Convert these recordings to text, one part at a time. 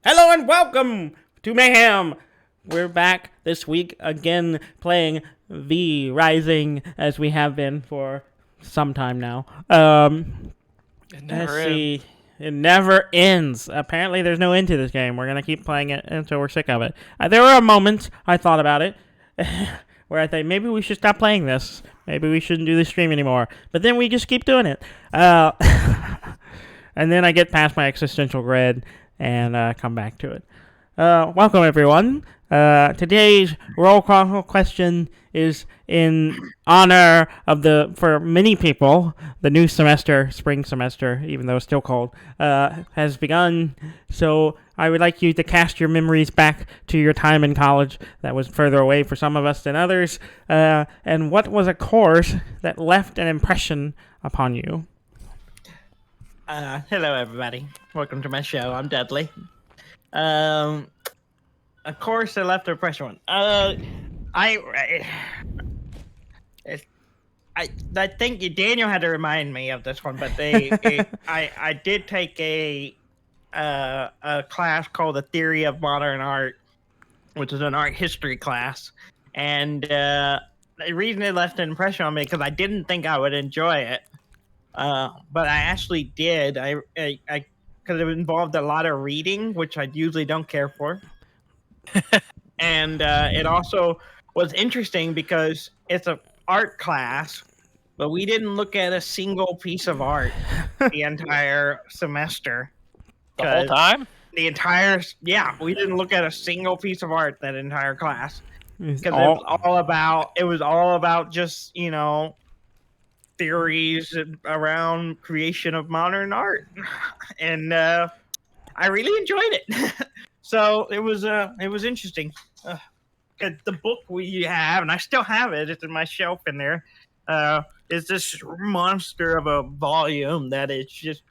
Hello and welcome to Mayham. We're back this week again playing V Rising as we have been for some time now. It Let's never see. ends. It never ends. Apparently, there's no end to this game. We're gonna keep playing it until we're sick of it. There were moments I thought about it where I think maybe we should stop playing this. Maybe we shouldn't do this stream anymore. But then we just keep doing it. And then I get past my existential dread and come back to it. Welcome, everyone. Today's roll call question is in honor of for many people, the new semester, spring semester, even though it's still cold, has begun. So I would like you to cast your memories back to your time in college that was further away for some of us than others. And what was a course that left an impression upon you? Hello, everybody. Welcome to my show. I'm Dudley. Um, of course, I left a pressure one. I, I think Daniel had to remind me of this one, but I did take a class called the Theory of Modern Art, which is an art history class, and the reason it left an impression on me because I didn't think I would enjoy it. But I actually did. I because it involved a lot of reading, which I usually don't care for, and it also was interesting because it's a art class, but we didn't look at a single piece of art the entire semester. The whole time? Yeah, we didn't look at a single piece of art that entire class It's because all it was all about just theories around creation of modern art, and I really enjoyed it. So it was interesting. The book we have, and I still have it. It's in my shelf in there. Is this monster of a volume that is just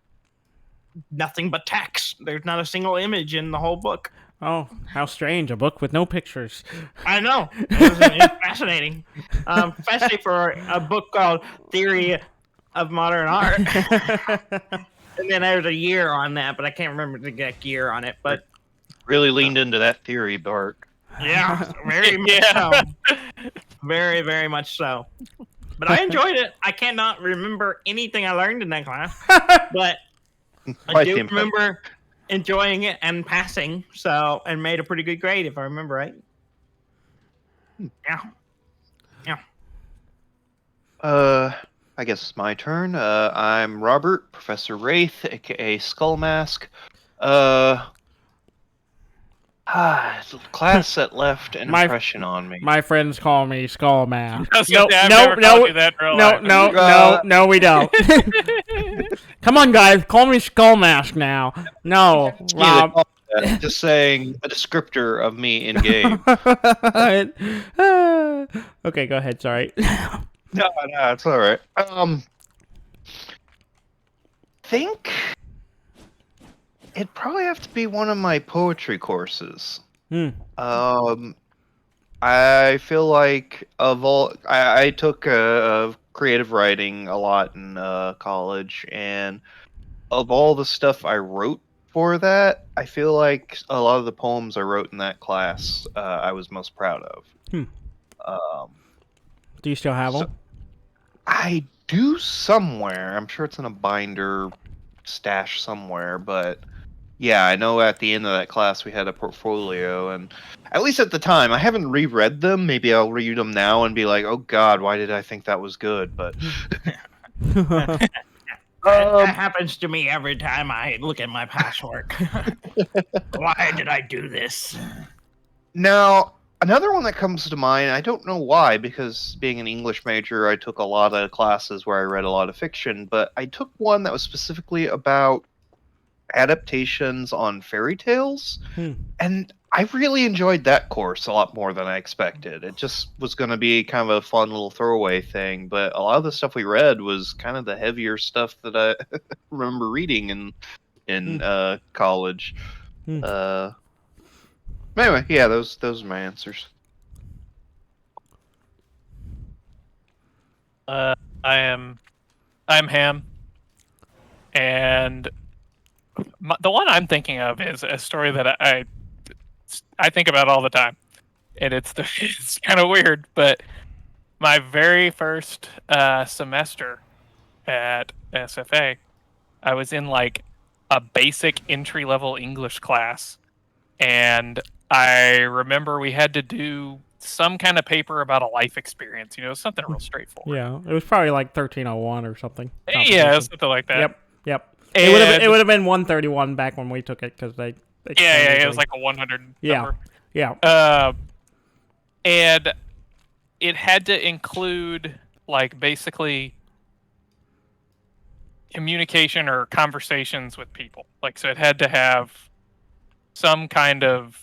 nothing but text. There's not a single image in the whole book. Oh, how strange. A book with no pictures. I know. It's fascinating, especially for a book called Theory of Modern Art. And then there's a year on that, but I can't remember the exact year on it. But Really leaned into that theory, Bart. yeah, very much so. Very, very much so. But I enjoyed it. I cannot remember anything I learned in that class, but I Quite do the impression. remember enjoying it and passing. So, and made a pretty good grade if I remember right. Yeah. Yeah. I guess it's my turn. I'm Robert, Professor Wraith, aka Skull Mask. Class that left an impression on me. My friends call me Skull Mask. I was gonna say, I've never called you that in real life. No, we don't. Come on, guys, call me Skull Mask now. No, Rob. Just saying a descriptor of me in game. Okay, go ahead. Sorry. No, it's all right. Think it'd probably have to be one of my poetry courses. I feel like I took creative writing a lot in college, and of all the stuff I wrote for that, I feel like a lot of the poems I wrote in that class I was most proud of. Do you still have them? I do somewhere. I'm sure it's in a binder stash somewhere, but yeah, I know at the end of that class we had a portfolio, and at least at the time, I haven't reread them. Maybe I'll read them now and be like, "Oh God, why did I think that was good?" But That happens to me every time I look at my past work. Why did I do this? now another one that comes to mind, I don't know why, because being an English major, I took a lot of classes where I read a lot of fiction, but I took one that was specifically about adaptations on fairy tales, and I really enjoyed that course a lot more than I expected. It just was going to be kind of a fun little throwaway thing, but a lot of the stuff we read was kind of the heavier stuff that I remember reading in college. Anyway, yeah, those are my answers. I'm Ham, and the one I'm thinking of is a story that I think about all the time, and it's kind of weird, but my very first semester at SFA, I was in like a basic entry level English class, and I remember we had to do some kind of paper about a life experience. Something real straightforward. Yeah, it was probably like 1301 or something. Yeah, something like that. Yep. And It would have been 131 back when we took it because they it was like a 100 number. Yeah. And it had to include like basically communication or conversations with people. Like, so it had to have some kind of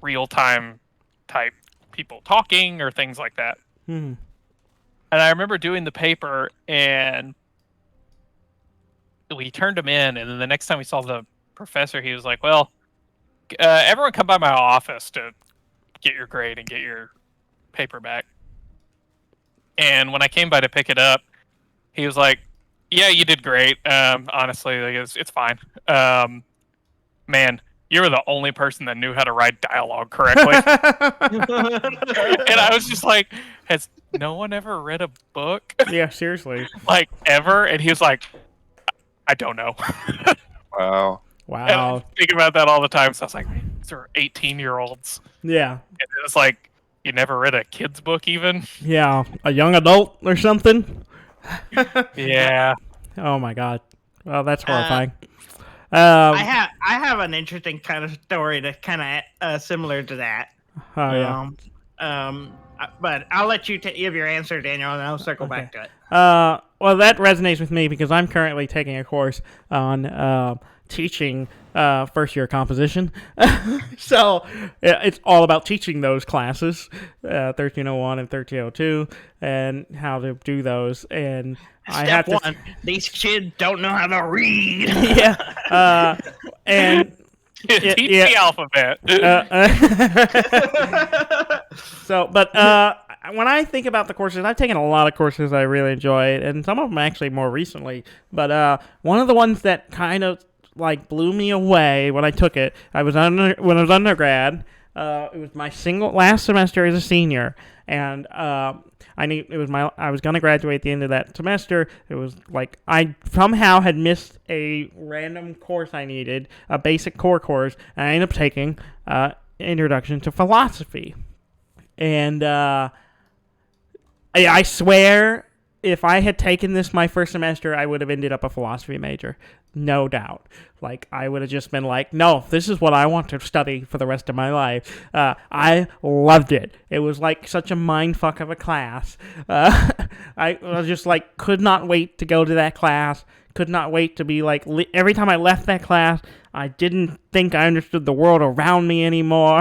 real time type people talking or things like that. Mm-hmm. And I remember doing the paper, and we turned them in, and then the next time we saw the professor, he was like, well, everyone come by my office to get your grade and get your paper back. And when I came by to pick it up, he was like, yeah, you did great. Honestly, like, it's fine. Man, you were the only person that knew how to write dialogue correctly. And I was just like, has no one ever read a book? Yeah, seriously. Like, ever? And he was like, I don't know. Wow. And I was thinking about that all the time. So I was like, these are 18-year-olds. Yeah. And it was like, you never read a kid's book even? Yeah, a young adult or something. Yeah. Oh my god. Well, that's horrifying. I have an interesting kind of story that's kind of similar to that. Oh yeah. But I'll let you give your answer, Daniel, and I'll circle back to it. Well, that resonates with me because I'm currently taking a course on teaching first year composition. So it's all about teaching those classes, 1301 and 1302, and how to do those. And Step one, these kids don't know how to read. Yeah. And teach the alphabet. So, but when I think about the courses, I've taken a lot of courses I really enjoyed, and some of them actually more recently. But one of the ones that kind of like blew me away when I took it, when I was undergrad. It was my last semester as a senior, and I was gonna graduate at the end of that semester. It was like I somehow had missed a random course I needed, a basic core course, and I ended up taking Introduction to Philosophy. And I swear, if I had taken this my first semester, I would have ended up a philosophy major. No doubt. Like, I would have just been like, no, this is what I want to study for the rest of my life. I loved it. It was like such a mindfuck of a class. I was just like, could not wait to go to that class. Could not wait to be like, every time I left that class, I didn't think I understood the world around me anymore,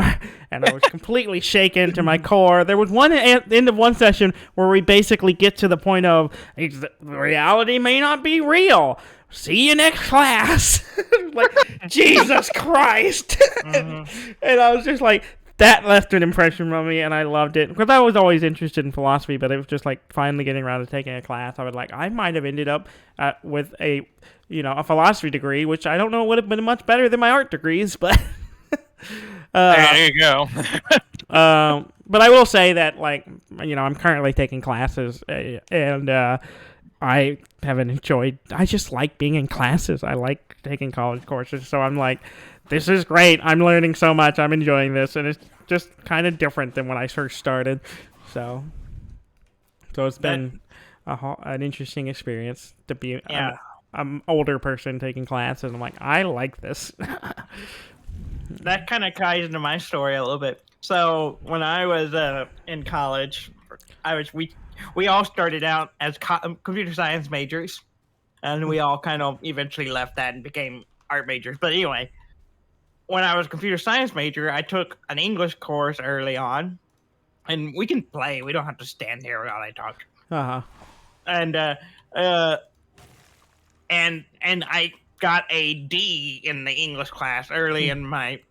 and I was completely shaken to my core. There was one end of one session where we basically get to the point of, reality may not be real. See you next class. Like, Jesus Christ. And I was just like, that left an impression on me, and I loved it. Because I was always interested in philosophy, but it was just like finally getting around to taking a class. I was like, I might have ended up with a philosophy degree, which I don't know would have been much better than my art degrees, but there you go. But I will say that, like, I'm currently taking classes, and I haven't enjoyed. I just like being in classes. I like taking college courses, so I'm like, this is great. I'm learning so much. I'm enjoying this, and it's just kind of different than when I first started. So it's been an interesting experience to be an older person taking classes. I'm like, I like this. That kind of ties into my story a little bit. So when I was in college, we all started out as computer science majors, and we all kind of eventually left that and became art majors. But anyway, when I was a computer science major, I took an English course early on, and we can play. We don't have to stand here while I talk. And I got a D in the English class early in my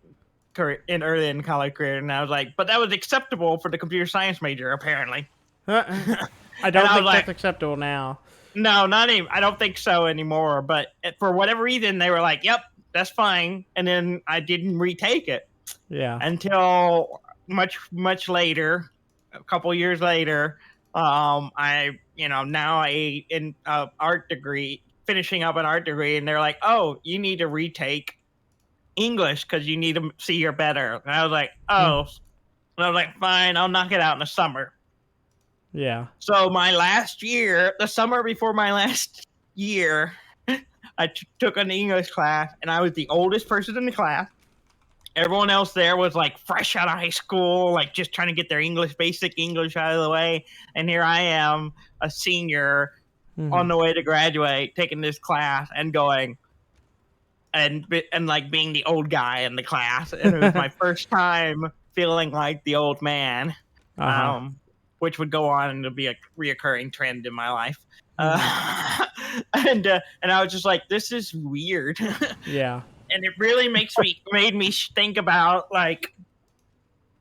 career, early in college career, and I was like, but that was acceptable for the computer science major, apparently. I don't think that's acceptable now. No, not even. I don't think so anymore. But for whatever reason, they were like, "Yep, that's fine. And then I didn't retake it Yeah. until much later, a couple years later. I now in art degree, finishing up an art degree, and they're like, oh, you need to retake English because you need to see you're better. And I was like, oh, and I was like, fine, I'll knock it out in the summer. Yeah. So my last year, the summer before my last year, I took an English class, and I was the oldest person in the class. Everyone else there was like fresh out of high school, like just trying to get their basic English out of the way. And here I am, a senior on the way to graduate, taking this class and going, and like being the old guy in the class. And it was my first time feeling like the old man, which would go on to be a reoccurring trend in my life. And I was just like, this is weird. Yeah. And it really made me think about like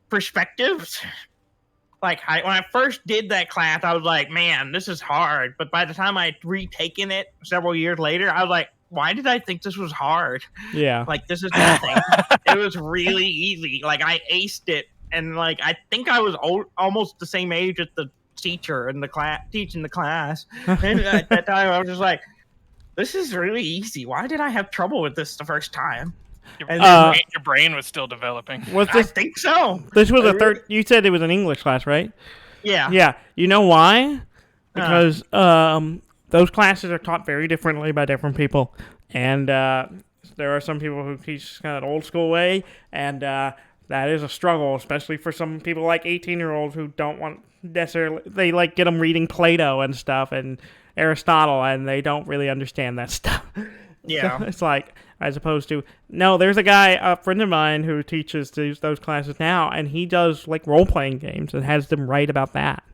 perspectives. Like when I first did that class, I was like, man, this is hard. But by the time I'd retaken it several years later, I was like, why did I think this was hard? Yeah. Like, this is nothing. It was really easy. Like, I aced it. And like, I think I was almost the same age as the teacher in the class, teaching the class. And at that time, I was just like, this is really easy. Why did I have trouble with this the first time? Your brain was still developing. I think so. This was a third. You said it was an English class, right? Yeah. Yeah. You know why? Because those classes are taught very differently by different people, and there are some people who teach kind of an old school way, and that is a struggle, especially for some people like 18-year-olds who don't want necessarily. They like get them reading Plato and stuff and Aristotle, and they don't really understand that stuff. Yeah. So it's like, as opposed to, no, there's a guy, a friend of mine, who teaches those classes now, and he does like role-playing games and has them write about that.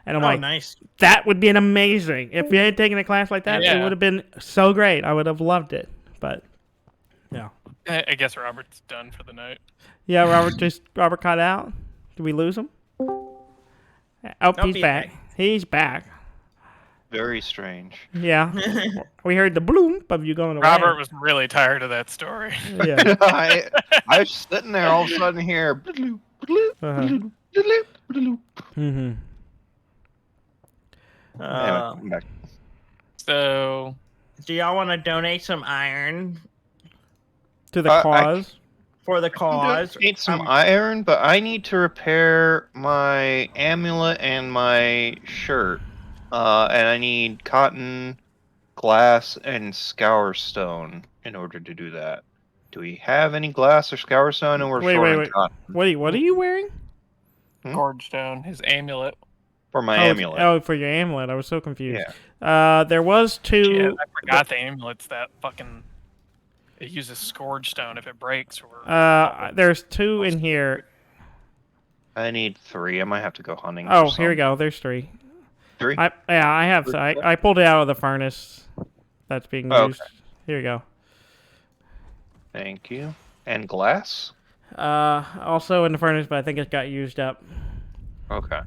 And I'm like, nice. That would be an amazing. If we had taken a class like that, Yeah. It would have been so great. I would have loved it. But, yeah. I guess Robert's done for the night. Yeah, Robert cut out. Did we lose him? Oh, Nope, he's back. He's back. Very strange. Yeah. We heard the bloom of you going away. Robert was really tired of that story. Yeah. I was sitting there all of a sudden here. Mm-hmm. So, Do y'all want to donate some iron To the cause. for the cause? Need some iron, but I need to repair my amulet and my shirt. And I need cotton, glass, and scour stone in order to do that. Do we have any glass or scour stone? And we're short on cotton. What are you wearing? Gorge Stone, his amulet. For my amulet. Oh, for your amulet. I was so confused. Yeah. There was two. Yeah, I forgot the amulet's that fucking. It uses Scourge Stone if it breaks. Or there's two in here. I need 3. I might have to go hunting. Oh, here we go. There's 3. 3? I have. I pulled it out of the furnace that's being used. Okay. Here we go. Thank you. And glass? Also in the furnace, but I think it got used up. Okay.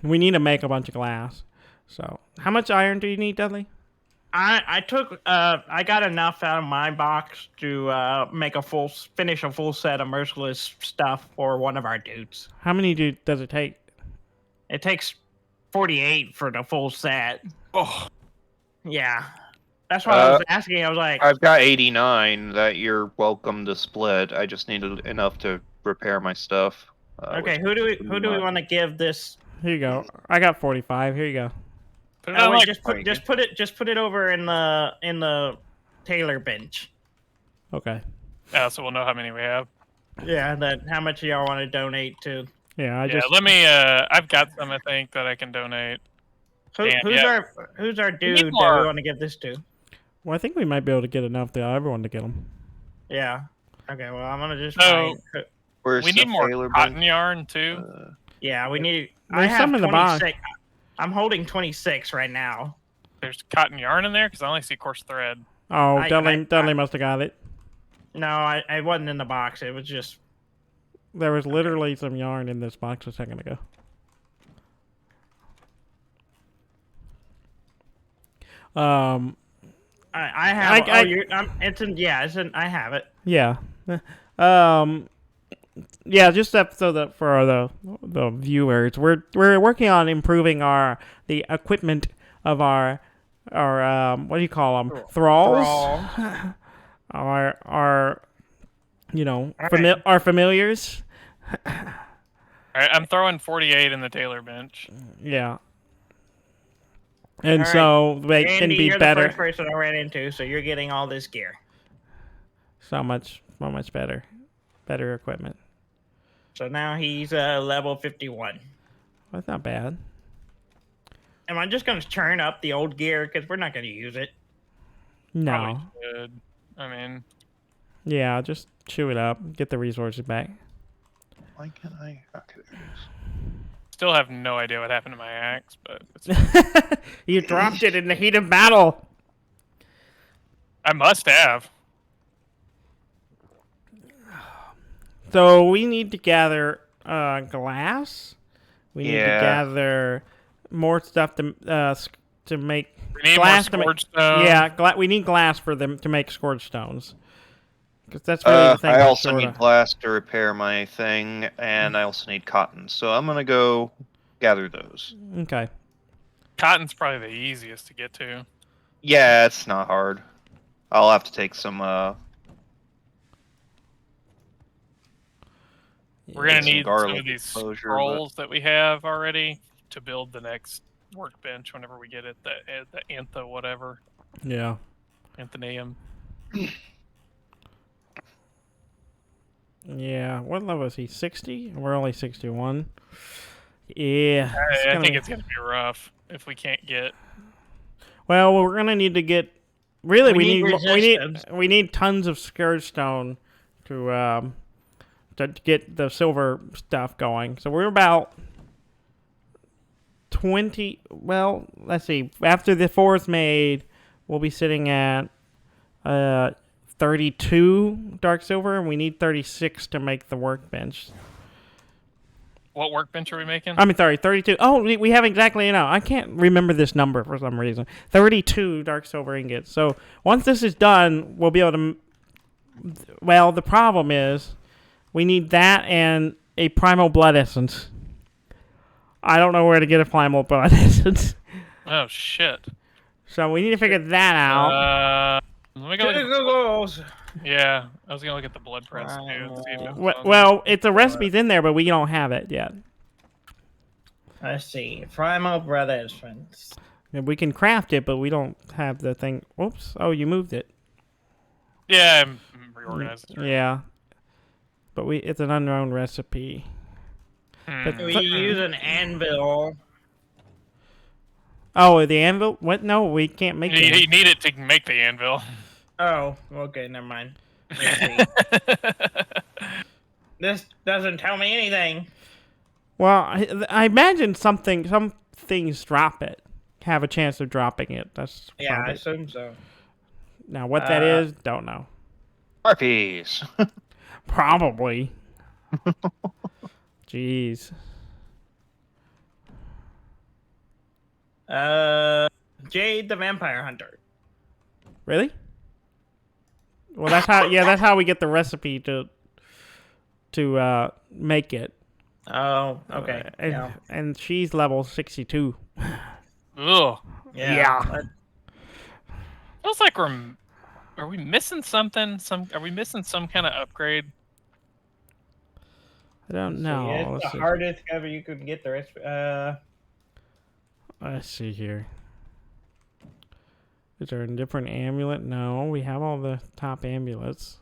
We need to make a bunch of glass. So, how much iron do you need, Dudley? I got enough out of my box to finish a full set of merciless stuff for one of our dudes. How many does it take? It takes 48 for the full set. Oh, Yeah. That's why I was asking. I was like, I've got 89 that you're welcome to split. I just needed enough to repair my stuff. okay, who do we want to give this? Here you go. I got 45. Here you go. put it on, like, Just put it over in the tailor bench. Okay. so we'll know how many we have. Yeah, how much y'all want to donate to? Yeah, Let me. I've got some. I think that I can donate. Who's our dude that we more. want to give this to? Well, I think we might be able to get enough to everyone to get them. Yeah. Okay. Well, I'm gonna just. Where's We the need more tailor cotton bench? yarn too. Yeah, we need. There's I have some in the box. 26. I'm holding 26 right now. There's cotton yarn in there because I only see coarse thread. Oh, I- Dudley must have got it. No, I wasn't in the box. It was just. There was literally some yarn in this box a second ago. I have. I- It's in. Yeah, it's in. I have it. Yeah. Yeah, just that so that for the viewers, we're working on improving the equipment of our what do you call them, thralls, Thrall. our Alright. our familiars. All right, I'm throwing 48 in the Taylor bench. Yeah. And All right. so they can Andy, be you're the better. first person I ran into, so you're getting all this gear. So much better. Better equipment. So now he's level 51. That's not bad. Am I just going to churn up the old gear because we're not going to use it? No. Probably should. I mean, Yeah, just chew it up. Get the resources back. Why can't I? Okay, there it is. still have no idea what happened to my axe, but it's You dropped it in the heat of battle. I must have. So we need to gather glass. We need to Yeah. gather more stuff to make We need glass. more To scorch stone. yeah, we need glass for them to make scourge stones. Because that's really the thing. I we're also short need of. glass to repair my thing, and I also need cotton. So I'm gonna go gather those. Okay. Cotton's probably the easiest to get to. Yeah, it's not hard. I'll have to take some. We're gonna some need some garlic of these exposure, but- scrolls that we have already to build the next workbench whenever we get it. The Antha whatever. Yeah. Anthonium. Yeah. What level is he? 60? We're only 61. Yeah. I think it's gonna be rough if we can't get. Well, we're gonna need to get. Really, We need we resistance. need tons of scourge stone to get the silver stuff going. So we're about 20. Well, let's see. After the 4th made, we'll be sitting at 32 dark silver, and we need 36 to make the workbench. What workbench are we making? I mean, sorry, 32. Oh, we have exactly enough. I can't remember this number for some reason. 32 dark silver ingots. So once this is done, we'll be able to. Well, the problem is we need that and a primal blood essence. I don't know where to get a primal blood essence. Oh shit. So we need to figure that out. Let me go look at Googles. Yeah, I was gonna look at the blood press too. To see if it was on Well, it's a recipe's in there, but we don't have it yet. Let's see. Primal Brothers, friends. And we can craft it, but we don't have the thing. Oops. Oh, you moved it. Yeah, I'm reorganized. Yeah. But it's an unknown recipe. But- We use an anvil. Oh, the anvil? What? No, we can't make You it. need it to make the anvil. Oh, okay, never mind. Let's see. This doesn't tell me anything. Well, I imagine some things drop it, have a chance of dropping it. That's Yeah, I probably- assume so. Now what that is, don't know. Harpies. Probably. Jeez. Jade the Vampire Hunter. Really? Well, that's how. Yeah, that's how we get the recipe to make it. Oh, okay. And she's level 62. Ugh. Yeah. but- Feels like are we missing something? Are we missing some kind of upgrade? I don't see, know. it's Let's the see. hardest cover you could get the rest. Let's see here. Is there a different amulet? No, we have all the top amulets.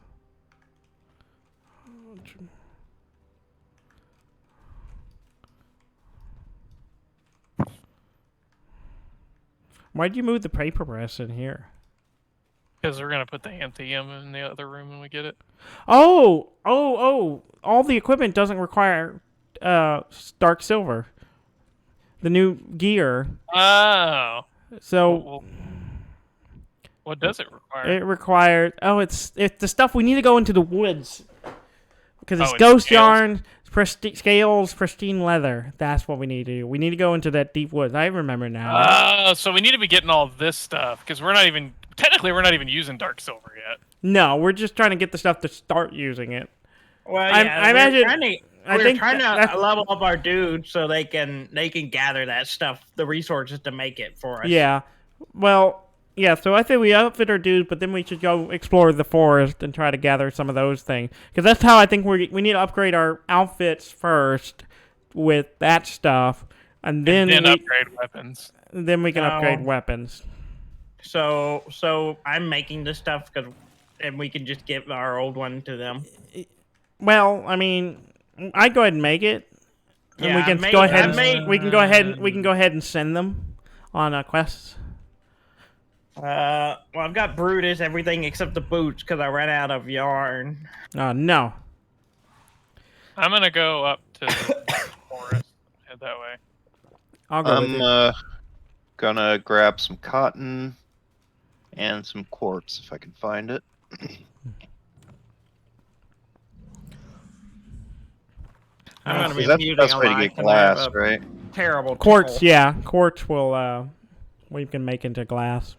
Why'd you move the paper press in here? Because we're gonna put the Anthium in the other room when we get it. Oh! All the equipment doesn't require dark silver. The new gear. Oh. So Well, what does it require? it required. Oh, it's the stuff we need to go into the woods because it's Oh, it's ghost scales? yarn, scales, pristine leather. That's what we need to do. We need to go into that deep woods. I remember now. So we need to be getting all this stuff because we're not even technically clear, we're not even using dark silver yet. No, we're just trying to get the stuff to start using it. Well, I yeah, imagine- we're think trying that- to level up our dudes so they can gather that stuff, the resources to make it for us. Yeah. Well, yeah, so I think we outfit our dudes, but then we should go explore the forest and try to gather some of those things. Because that's how I think we need to upgrade our outfits first with that stuff. And then upgrade weapons. Then we can upgrade weapons. So I'm making this stuff and we can just give our old one to them. Well, I mean, I'd go ahead and make it. And Yeah, we can go ahead and send them on quests. Well, I've got Brutus, everything except the boots because I ran out of yarn. No. I'm gonna go up to the forest. Head that way. I'll go with you. I'm gonna grab some cotton and some quartz if I can find it. I'm gonna be That's the muting best a way to lot get 'cause I have glass, a right? terrible Quartz, tickle. yeah. Quartz will, we can make into glass.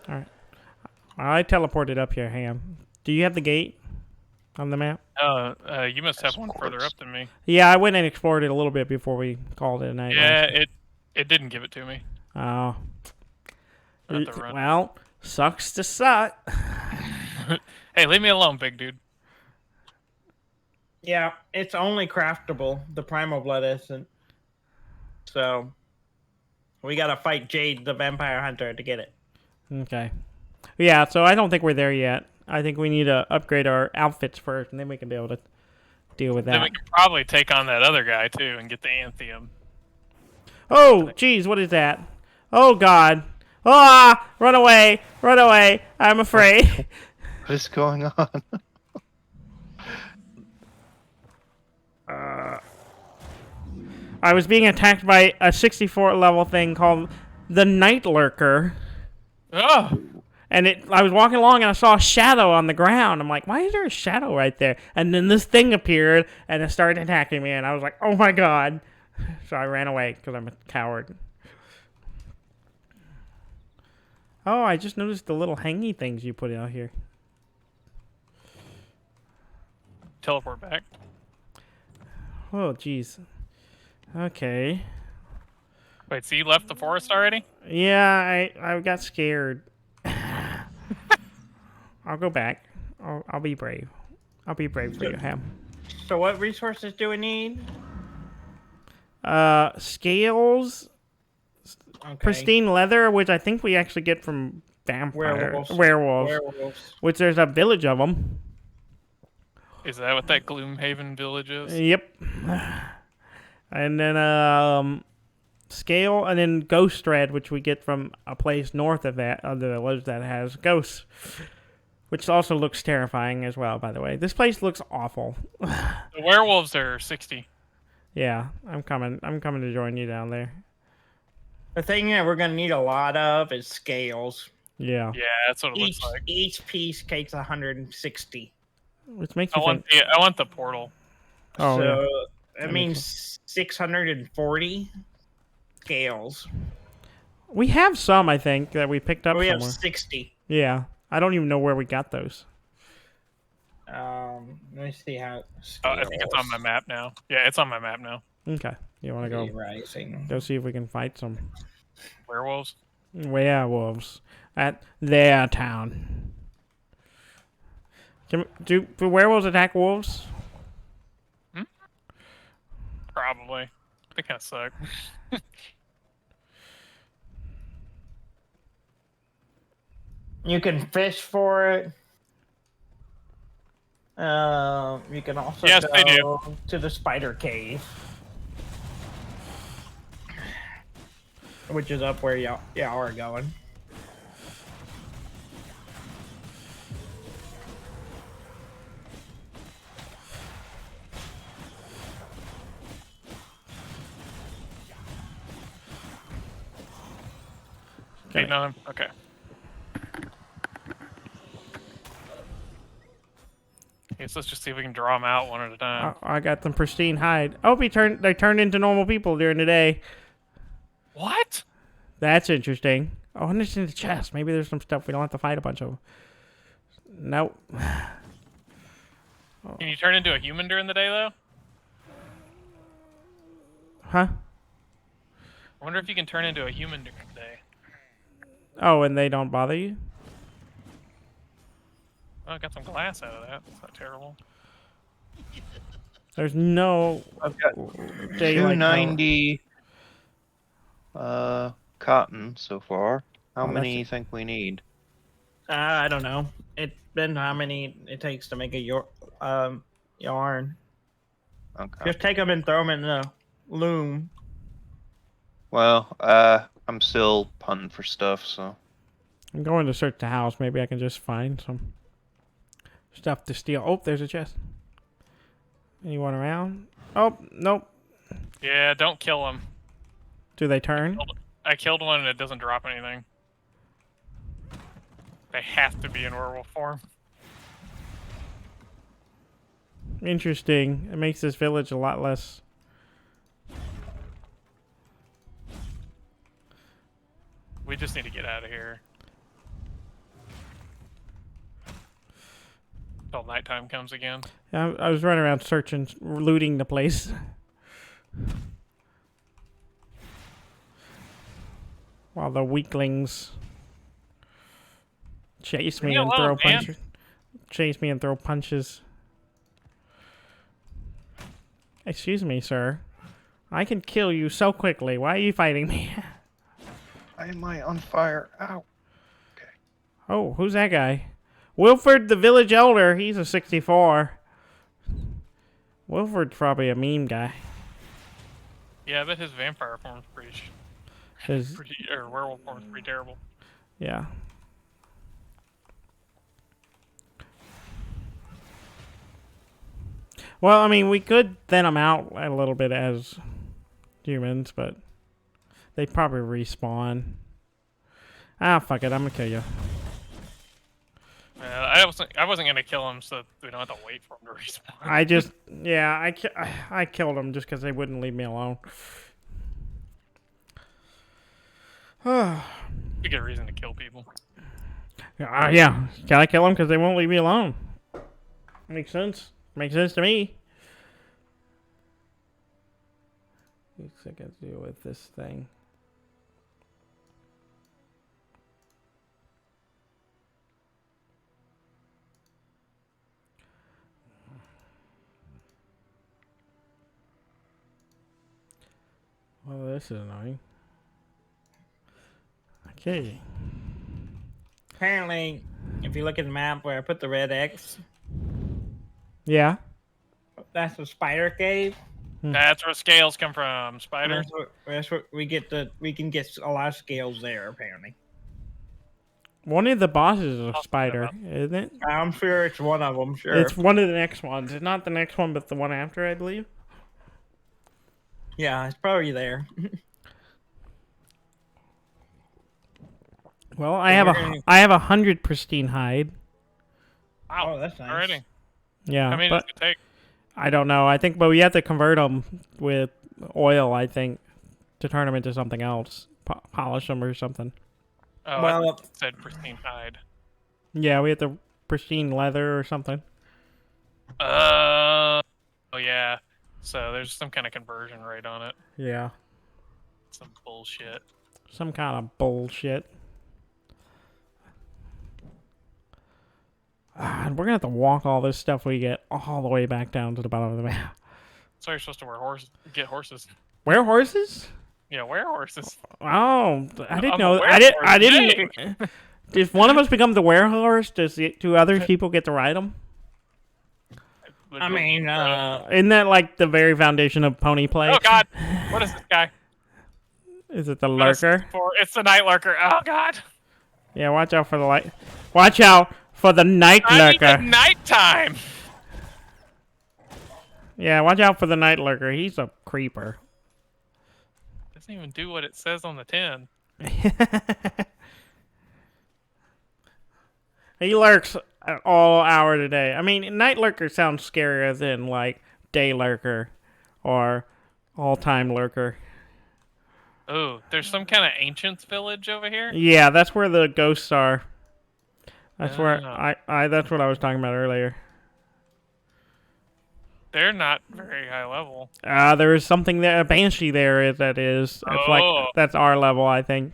Alright. I teleported up here, Ham. Do you have the gate on the map? You must have one further up than me. Yeah, I went and explored it a little bit before we called it a night. Yeah, it didn't give it to me. Oh. I have to run. Well, sucks to suck. Hey, leave me alone, big dude. Yeah, it's only craftable. The primal blood isn't. So we gotta fight Jade, the vampire hunter, to get it. Okay. Yeah, so I don't think we're there yet. I think we need to upgrade our outfits first, and then we can be able to deal with Then that. we can probably take on that other guy too and get the Anthium. Oh, geez, what is that? Oh, God. Ah! Run away! Run away! I'm afraid. What is going on? I was being attacked by a 64 level thing called the Night Lurker. Oh! And I was walking along and I saw a shadow on the ground. I'm like, why is there a shadow right there? And then this thing appeared and it started attacking me. And I was like, oh my God. So I ran away because I'm a coward. Oh, I just noticed the little hangy things you put out here. Teleport back. Oh, jeez. Okay. Wait, so you left the forest already? Yeah, I got scared. I'll go back. I'll be brave. I'll be brave for you, Ham. So what resources do we need? Scales, Okay. pristine leather, which I think we actually get from Werewolves. Werewolves. Which there's a village of them. Is that what that Gloomhaven village is? Yep. And then scale, and then ghost thread, which we get from a place north of the village that has ghosts, which also looks terrifying as well. By the way, this place looks awful. The werewolves are 60. Yeah, I'm coming. I'm coming to join you down there. The thing that we're gonna need a lot of is scales. Yeah. Yeah, that's what it looks like. Each piece takes 160. Which makes I you think. want the portal. Oh, so yeah. that means 640 scales. We have some, I think, that we picked up We have somewhere. 60. Yeah, I don't even know where we got those. Let me see how. Oh, I think it's on my map now. Yeah, it's on my map now. Okay, you want to go Rising. go see if we can fight some Werewolves. werewolves at their town? Do werewolves attack wolves? Probably. They kind of suck. You can fish for it. You can also Yes, they go to the spider cave, which is up where y'all are going. Waiting on him? Okay. Yes, let's just see if we can draw them out one at a time. I got them pristine hide. Oh, they turned into normal people during the day. What? That's interesting. Oh, and it's in the chest. Maybe there's some stuff we don't have to fight a bunch of. Nope. Can you turn into a human during the day, though? Huh? I wonder if you can turn into a human during the day. Oh, and they don't bother you? Oh, I got some glass out of that. That's not terrible. There's no I've got daylight power. 290 cotton so far. How Oh, many that's you think we need? I don't know. It depends how many it takes to make a yarn. Okay. Just take them and throw them in the loom. Well, I'm still punting for stuff, so. I'm going to search the house. Maybe I can just find some stuff to steal. Oh, there's a chest. Anyone around? Oh, nope. Yeah, don't kill him. Do they turn? I killed one and it doesn't drop anything. They have to be in werewolf form. Interesting. It makes this village a lot less. We just need to get out of here. Until nighttime comes again. I was running around searching, looting the place. While the weaklings chase me Leave me and throw alone, man. punches. Chase me and throw punches. Excuse me, sir. I can kill you so quickly. Why are you fighting me? Why am I on fire? Ow. Oh, who's that guy? Wilford, the village elder. He's a 64. Wilford's probably a meme guy. Yeah, I bet his vampire form's His, or werewolf form's pretty terrible. yeah. Well, I mean, we could thin them out a little bit as humans, but they probably respawn. Ah, fuck it. I'm gonna kill you. I wasn't gonna kill him so we don't have to wait for him to respawn. I just, yeah, I killed them just because they wouldn't leave me alone. You get a reason to kill people. Yeah. Can I kill them because they won't leave me alone? Makes sense. Makes sense to me. What's I got to do with this thing? Well, this is annoying. Okay. Apparently, if you look at the map where I put the red X, Yeah. that's a spider cave. That's where scales come from. And Spiders. that's what we get. We can get a lot of scales there. Apparently, One of the bosses is a spider, isn't it? I'm sure it's one of them. Sure. It's one of the next ones. It's not the next one, but the one after, I believe. Yeah, it's probably there. Well, I have 100 pristine hide. Wow. Oh, that's nice. Already. Yeah, How many does but it take? I don't know. I think, but we have to convert them with oil. I think to turn them into something else, polish them or something. Oh, Well, I thought it said pristine hide. Yeah, we have to pristine leather or something. Oh yeah. So there's some kind of conversion rate on it. Yeah, Some bullshit. some kind of bullshit. And we're gonna have to walk all this stuff we get all the way back down to the bottom of the map. So you're supposed to get horses. Where horses? Yeah, where horses? Oh, I didn't I'm know. a I werehorse. didn't. If one of us becomes the werehorse, do other people get to ride them? I mean, Isn't that like the very foundation of pony play? Oh god, what is this guy? Is it the What is lurker? this for? It's the night lurker. Oh god. Yeah, watch out for the light. Watch out for the night I need lurker. the nighttime. Yeah, watch out for the night lurker. He's a creeper. Doesn't even do what it says on the tin. He lurks at all hour of the day. I mean, night lurker sounds scarier than like day lurker or all time lurker. Oh, there's some kind of ancients village over here. Yeah, that's where the ghosts are. That's where Oh. that's what I was talking about earlier. They're not very high level. There is something there, a banshee there that is. It's like Oh. that's our level, I think.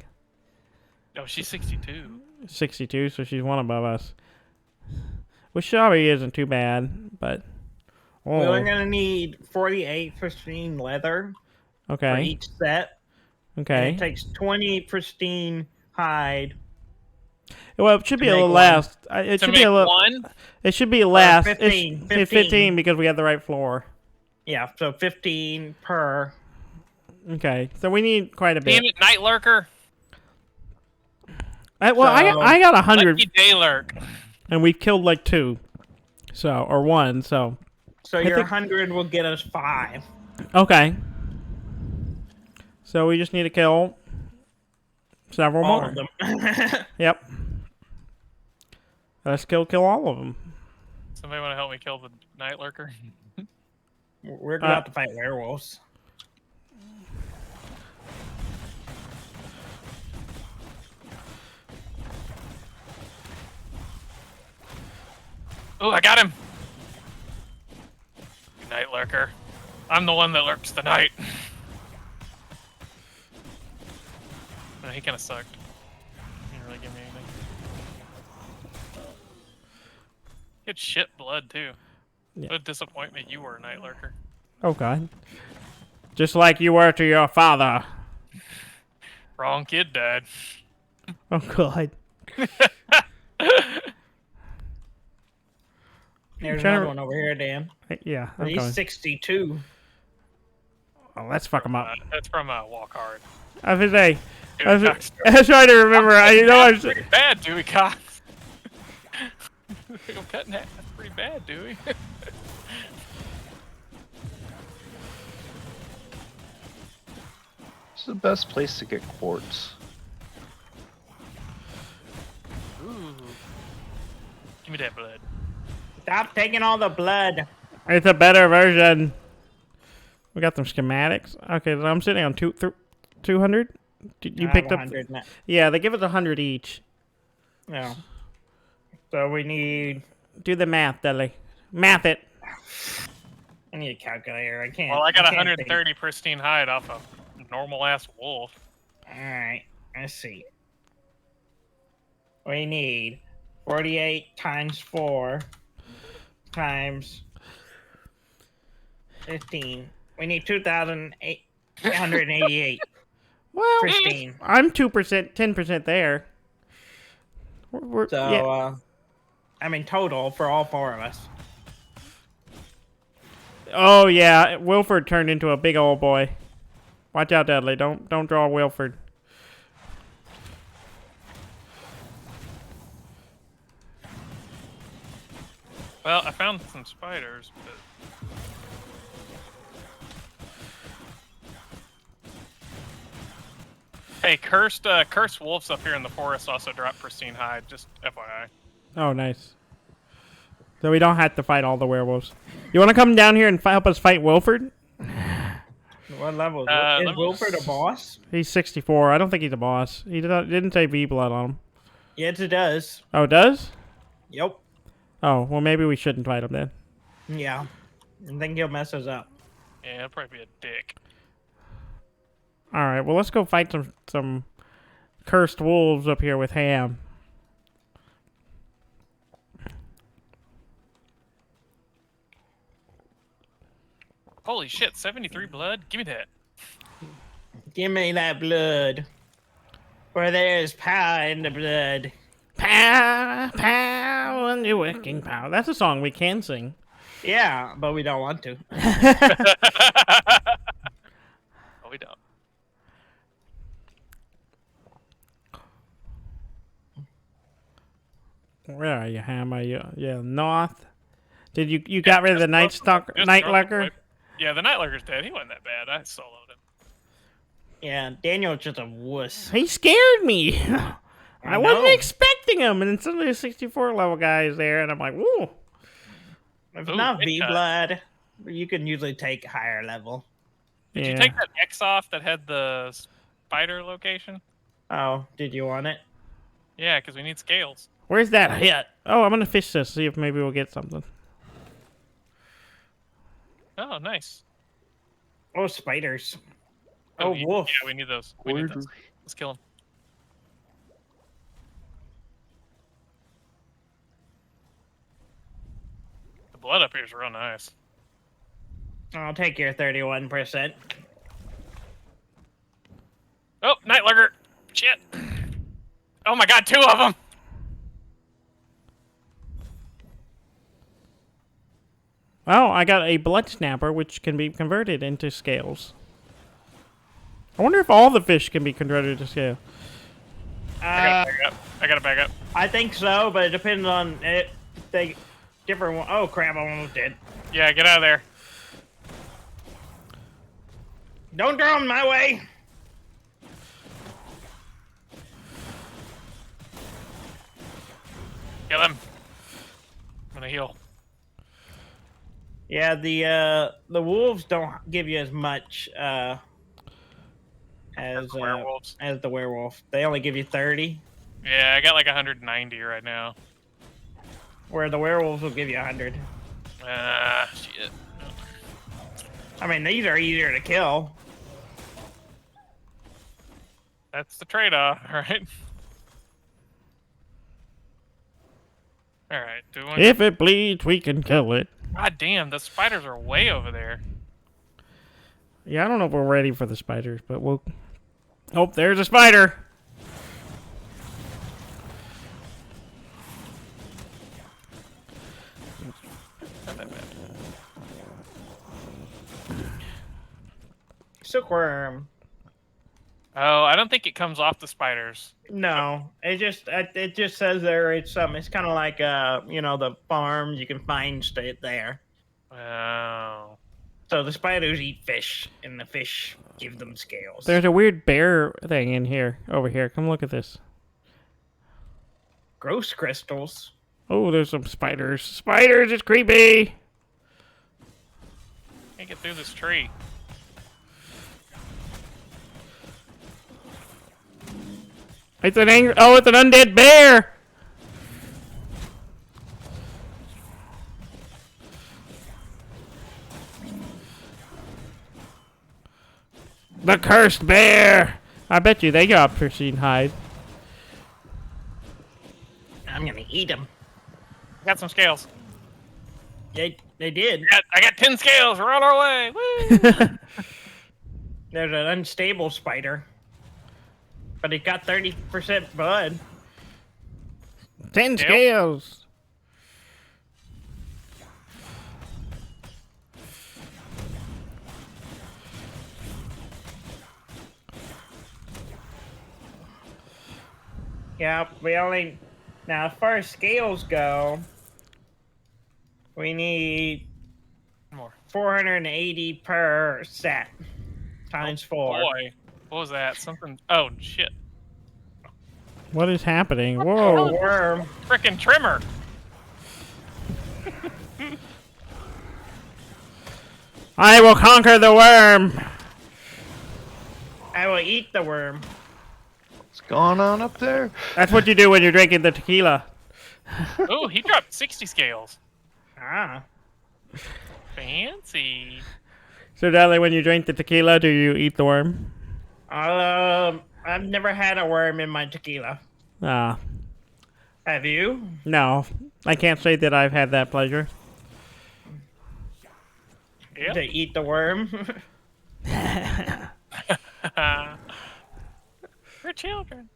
Oh, she's 62. 62, so she's one above us. Which probably isn't too bad, but We're gonna need 48 pristine leather for okay, each set. And okay. it takes 20 pristine hide. Well, it should be a make little one. less. It To should make be a little. one. It should be less. 15, It's 15 because we have the right floor. Yeah, so 15 per. Okay, so we need quite a bit. Damn it, night lurker. I got 100, Lucky day lurk. and we've killed like 2, or 1. So So I your think- 100 will get us 5. okay. So we just need to kill several All more. of them. Yep. Let's kill all of them. Somebody want to help me kill the night lurker? We're about to fight werewolves. Oh, I got him. You night lurker. I'm the one that lurks the night. No, he kind of sucked. He didn't really give me anything. He had shit blood too. Yeah. What a disappointment you were, night lurker. Oh God. Just like you were to your father. Wrong kid died. Oh God. There's trying to- another one over here, Dan. Yeah. I'm He's coming. 62. Oh, let's fuck him up. That's from Walk Hard. I was say. Dude, I was Cox- trying to remember. That's pretty bad, Dewey Cox. I'm cutting that. That's pretty bad, Dewey. It's the best place to get quartz. Ooh. Give me that blood. Stop taking all the blood. It's a better version. We got some schematics. Okay, so I'm sitting on 200. You I picked have up. 100 now. Yeah, they give us 100 each. No. So we need. Do the math, Dudley. Math it. I need a calculator. I can't. Well, I got can't 130 pristine hide off a normal ass wolf. All right. Let's see. We need 48 times 4 times 15. We need 2,888 Well, pristine. I'm 2%, 10% there. So, Yeah. I mean, total for all 4 of us. Oh yeah, Wilford turned into a big old boy. Watch out, Dudley. Don't draw Wilford. Well, I found some spiders, but hey, cursed wolves up here in the forest also drop pristine hide. Just FYI. Oh, nice. So we don't have to fight all the werewolves. You want to come down here and help us fight Wilford? What level is let me Wilford a boss? He's 64. I don't think he's a boss. He didn't say V blood on him. Yes, it does. Oh, it does? Yep. Oh, well, maybe we shouldn't fight him then. Yeah. I think he'll mess us up. Yeah, it'll probably be a dick. All right, well, let's go fight some cursed wolves up here with Ham. Holy shit, 73 blood? Give me that. Give me that blood. For there's power in the blood. Pow, pow, and your working power. That's a song we can sing. Yeah, but we don't want to. Oh, we don't. Where are you, Ham? Are you north? Did you got rid of the night Just night north of lurker? the- Yeah, the night lurker's dead. He wasn't that bad. I soloed him. Yeah, Daniel's just a wuss. He scared me. I wasn't know. expecting him, and then suddenly a 64 level guy is there, and I'm like, whoa. If Ooh, not big V cut. blood, you can usually take higher level. Did Yeah. you take that X off that had the spider location. Oh, did you want it? Yeah, because we need scales. Where's that hit? Oh, I'm gonna fish this, see if maybe we'll get something. Oh, nice. Oh, spiders. Oh, Oh, wolf. Yeah, we need those. We need those. Let's kill them. The blood up here is real nice. I'll take your 31%. Oh, night lurker. Shit. Oh my god, 2 of them. Well, I got a blood snapper, which can be converted into scales. I wonder if all the fish can be converted to scale. I gotta back up. I think so, but it depends on it. They different one. Oh crap! I almost did. Yeah, get out of there. Don't throw them my way. Kill him. I'm gonna heal. Yeah, the wolves don't give you as much as Werewolves. as the werewolf. They only give you 30, Yeah, I got like 190 right now. where the werewolves will give you 100. Ah, shit. I mean, these are easier to kill. That's the trade-off, right? Alright, do one. If it bleeds, we can kill it. God damn, the spiders are way over there. Yeah, I don't know if we're ready for the spiders, but we'll... Oh, there's a spider! Not that bad. Silkworm. Oh, I don't think it comes off the spiders. No, it just says there it's something. It's kind of like the farms you can find stay there. Oh. So the spiders eat fish, and the fish give them scales. There's a weird bear thing in here, over here. Come look at this. Gross crystals. Oh, there's some spiders. Spiders, it's creepy! Can't get through this tree. It's an angry... Oh, it's an undead bear! The cursed bear! I bet you they got pristine hide. I'm gonna eat them. Got some scales. They did. I got 10 scales. We're on our way. Woo! There's an unstable spider, but it got 30% blood. 10 scales! Yeah, we only now as far as scales go, we need More. 480 per set times 4. Boy. What was that? Something. Oh, shit. What is happening? Oh, Whoa! worm. Frickin' trimmer. I will conquer the worm! I will eat the worm. What's going on up there? That's what you do when you're drinking the tequila. Oh, he dropped 60 scales. Ah. Fancy. So, Dudley, when you drink the tequila, do you eat the worm? I've never had a worm in my tequila. Ah, Have you? no. I can't say that I've had that pleasure. Yep. To eat the worm? We're children.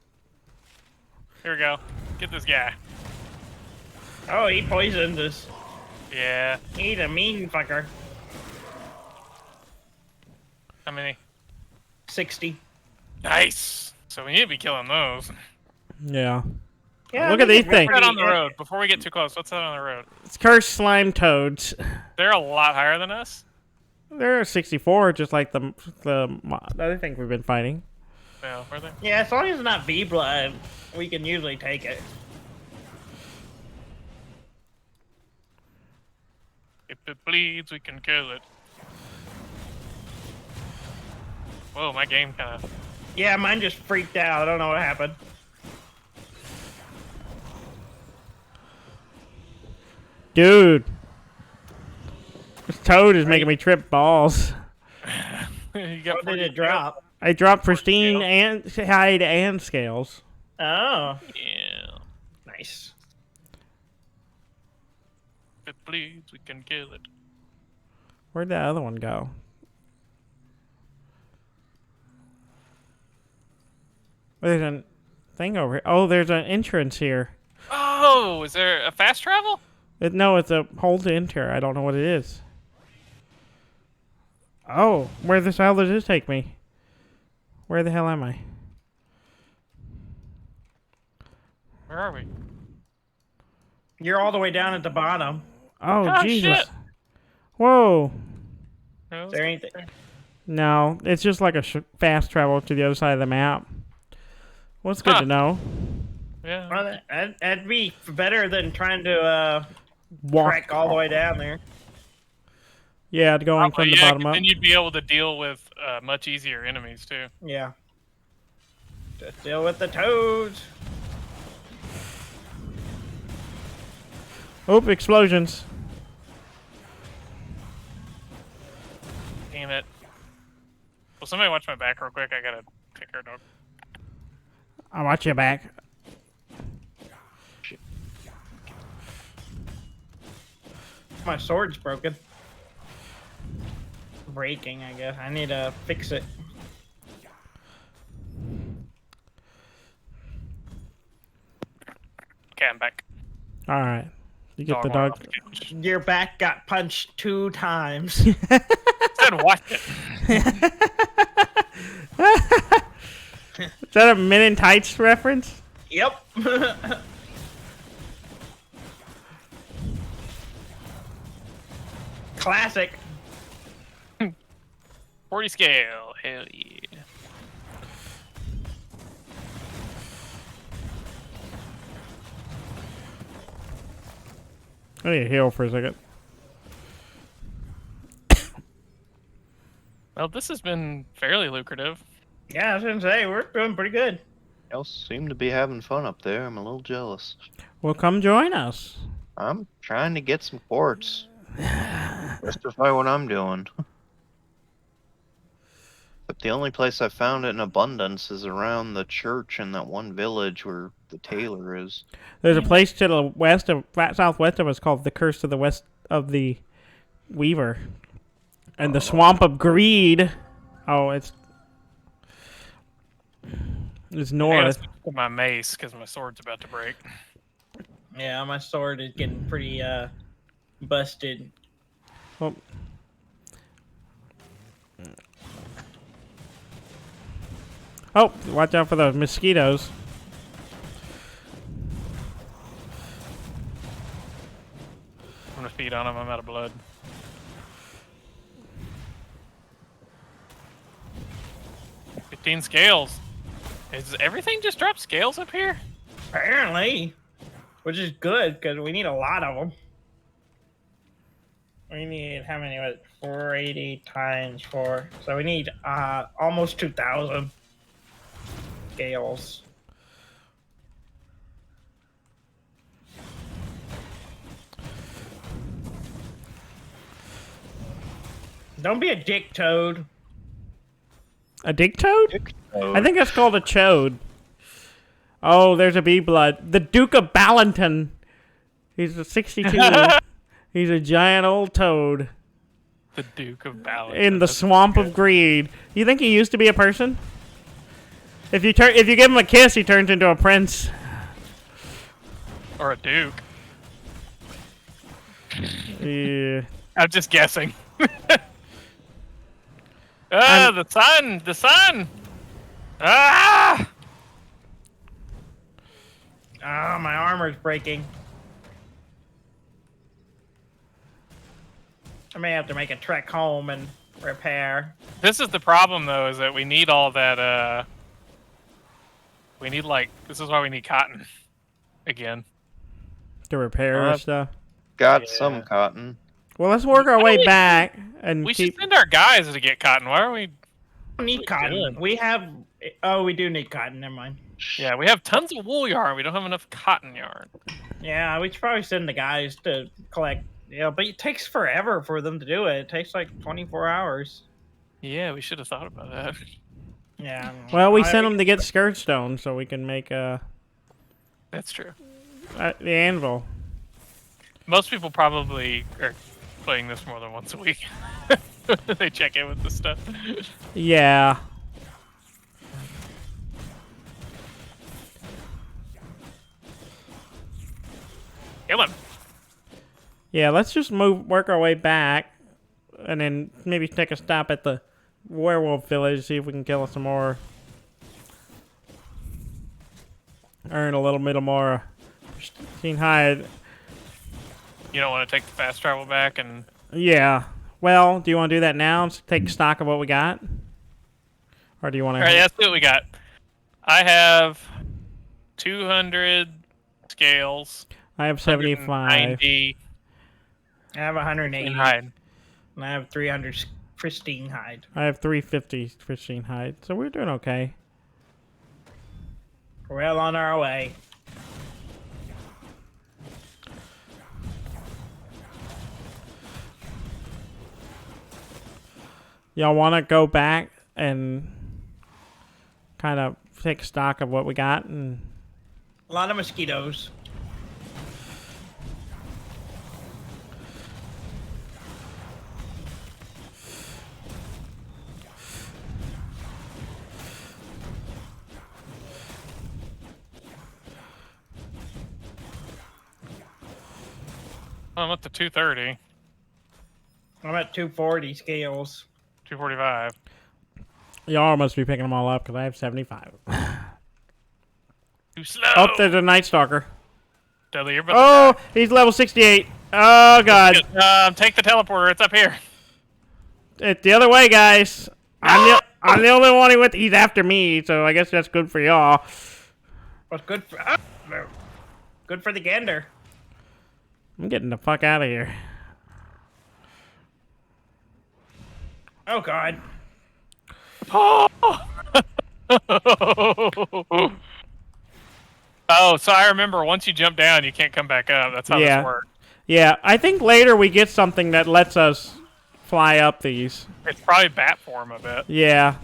Here we go. Get this guy. Oh, he poisoned us. Yeah. He's a mean fucker. How many? 60. Nice. So we need to be killing those. Yeah. Yeah, Look at these things. What's that on the road? Before we get too close, what's that on the road? It's cursed slime toads. They're a lot higher than us. They're 64, just like the other thing we've been fighting. Yeah, where are they? Yeah, as long as it's not V blood, we can usually take it. If it bleeds, we can kill it. Whoa, my game kind of Yeah, mine just freaked out. I don't know what happened. Dude. This toad is making me trip balls. You got What 40 did it scales? drop? I dropped pristine scales. and hide and scales. Oh, Yeah. nice. If it bleeds, we can kill it. Where'd that other one go? There's a thing over here. Oh, there's an entrance here. Oh, is there a fast travel? No, it's a hold to enter. I don't know what it is. Oh, where the hell does this take me? Where the hell am I? Where are we? You're all the way down at the bottom. Oh, Oh, Jesus. shit. Whoa. No, Is there anything? No, it's just like a fast travel to the other side of the map. Well, it's good Huh. to know. Yeah. Well, that'd be better than trying to Walk. trek all the way down there. Yeah, going from the yeah, bottom 'cause up. then you'd be able to deal with much easier enemies too. Yeah. Just deal with the toads. Oh, explosions. Damn it. Well, somebody watch my back real quick. I gotta take care of dog. I'll watch your back. My sword's broken. Breaking, I guess. I need to fix it. Okay, I'm back. All right. You get the wanted dog. off the couch. Your back got punched 2 times. Said watch it. Is that a Men in Tights reference? Yep. 'Classic. 40 scale. Hell yeah. I need to heal for a second. Well, this has been fairly lucrative. Yeah, I was gonna say, we're doing pretty good. Y'all seem to be having fun up there. I'm a little jealous. Well, come join us. I'm trying to get some quartz. Justify what I'm doing. But the only place I found it in abundance is around the church in that one village where the tailor is. There's a place to the west of, southwest of us called the Curse of the West of the Weaver, and the Swamp of Greed. Oh, it's I gotta north. switch to my mace because my sword's about to break. Yeah, my sword is getting pretty busted. Oh. Oh, watch out for those mosquitoes. I'm gonna feed on him. I'm out of blood. $15 scales. Is everything just drop scales up here? Apparently. Which is good, because we need a lot of them. We need, how many was it? 480 times 4. So we need almost 2,000 scales. Don't be a dick, Toad. A dig toad? I think that's called a chode. Oh, there's a bee blood. The Duke of Ballonton. He's a 62. He's a giant old toad The Duke of Ballad. in the Swamp of Greed. You think he used to be a person? If you give him a kiss, he turns into a prince. Or a duke. Yeah. I'm just guessing. Ah, the sun! The sun! Ah! Oh, my armor's breaking. I may have to make a trek home and repair. This is the problem, though, is that we need all that, we need, like, this is why we need cotton. Again. To repair stuff. Got some cotton. Well, let's work our way back and We keep. should send our guys to get cotton. Why are we... need cotton. good. We have. Oh, we do need cotton. Never mind. Yeah, we have tons of wool yarn. We don't have enough cotton yarn. Yeah, we should probably send the guys to collect. Yeah, but it takes forever for them to do it. It takes like 24 hours. Yeah, we should have thought about that. Yeah. Well, we sent them to get skirt stone so we can make That's true. the anvil. Most people probably are playing this more than once a week. They check in with this stuff. Yeah. Kill him. Yeah, let's just work our way back, and then maybe take a stop at the werewolf village, see if we can kill some more. Earn a little bit more pristine hide. You don't want to take the fast travel back and... Yeah. Well, do you want to do that now and take stock of what we got? Or do you want to... Alright, let's see what we got. I have 200 scales. I have 75. 90 I have 180. in hide. And I have 300 pristine hide. I have 350 pristine hide. So we're doing okay. We're well on our way. Y'all want to go back and kind of take stock of what we got? And A lot of mosquitoes. I'm up to 230, I'm at 240 scales. 245. y'all must be picking them all up because I have 75. Too slow. Oh, there's a Night Stalker. Dudley, you're about Oh, to he's level 68. Oh, God. die. Take the teleporter. It's up here. It's the other way, guys. I'm the only one he's after me, so I guess that's good for y'all. What's good for good for the gander. I'm getting the fuck out of here. Oh God. Oh, so I remember once you jump down, you can't come back up. That's how Yeah. this works. Yeah, I think later we get something that lets us fly up these. It's probably bat form a bit. Yeah.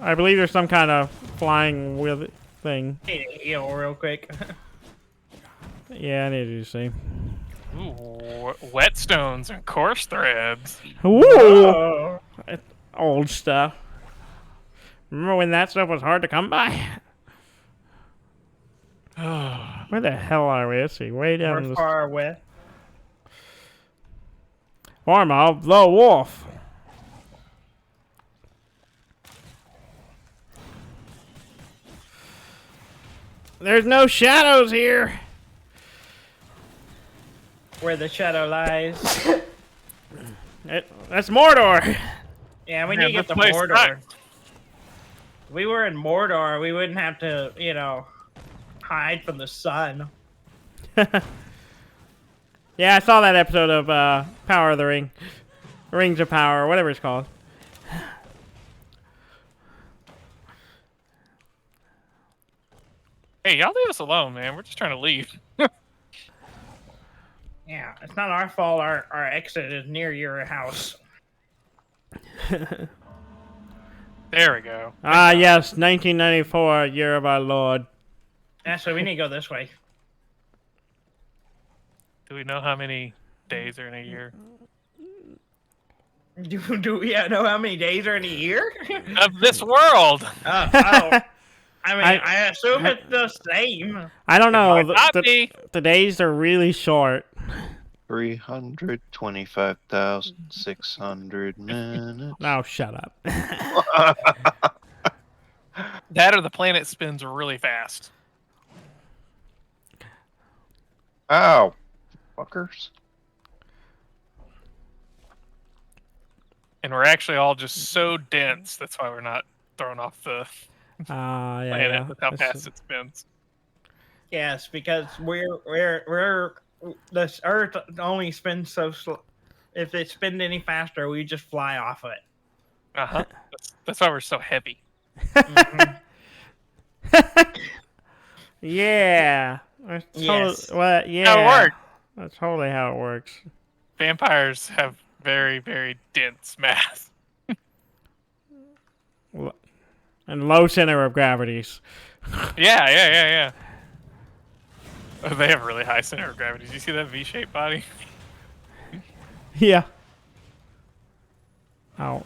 I believe there's some kind of flying with thing. Hey, heal real quick. Yeah, I need to see. Ooh, whetstones and coarse threads. Ooh! Oh. Old stuff. Remember when that stuff was hard to come by? Where the hell are we? Let's see. Way down We're this far away. farm of the wolf. There's no shadows here. Where the shadow lies. That's Mordor. Yeah, we Man, need to get this to place Mordor. sucks. If we were in Mordor, we wouldn't have to, hide from the sun. Yeah, I saw that episode of Power of the Ring. Rings of Power, or whatever it's called. Hey, y'all leave us alone, man. We're just trying to leave. Yeah, it's not our fault our exit is near your house. There we go. Ah, yes, 1994, year of our Lord. Actually, we need to go this way. Do we know how many days are in a year? Do we know how many days are in a year? Of this world! I mean, I- I assume it's the same. I don't know. Might not be. The days are really short. 325,600 minutes. Now shut up. That or the planet spins really fast. Ow. Fuckers. And we're actually all just so dense, that's why we're not thrown off the Yeah, planet yeah. with how That's- fast it spins. Yes, because we're this Earth only spins so slow. If it spins any faster, we just fly off it. Uh-huh. That's why we're so heavy. Mhm. Yeah. That's Yes. Well, How it yeah. works. That's totally how it works. Vampires have very, very dense mass. L- And low center of gravities. Yeah. Oh, they have really high center of gravity. Do you see that V-shaped body? Yeah. Oh.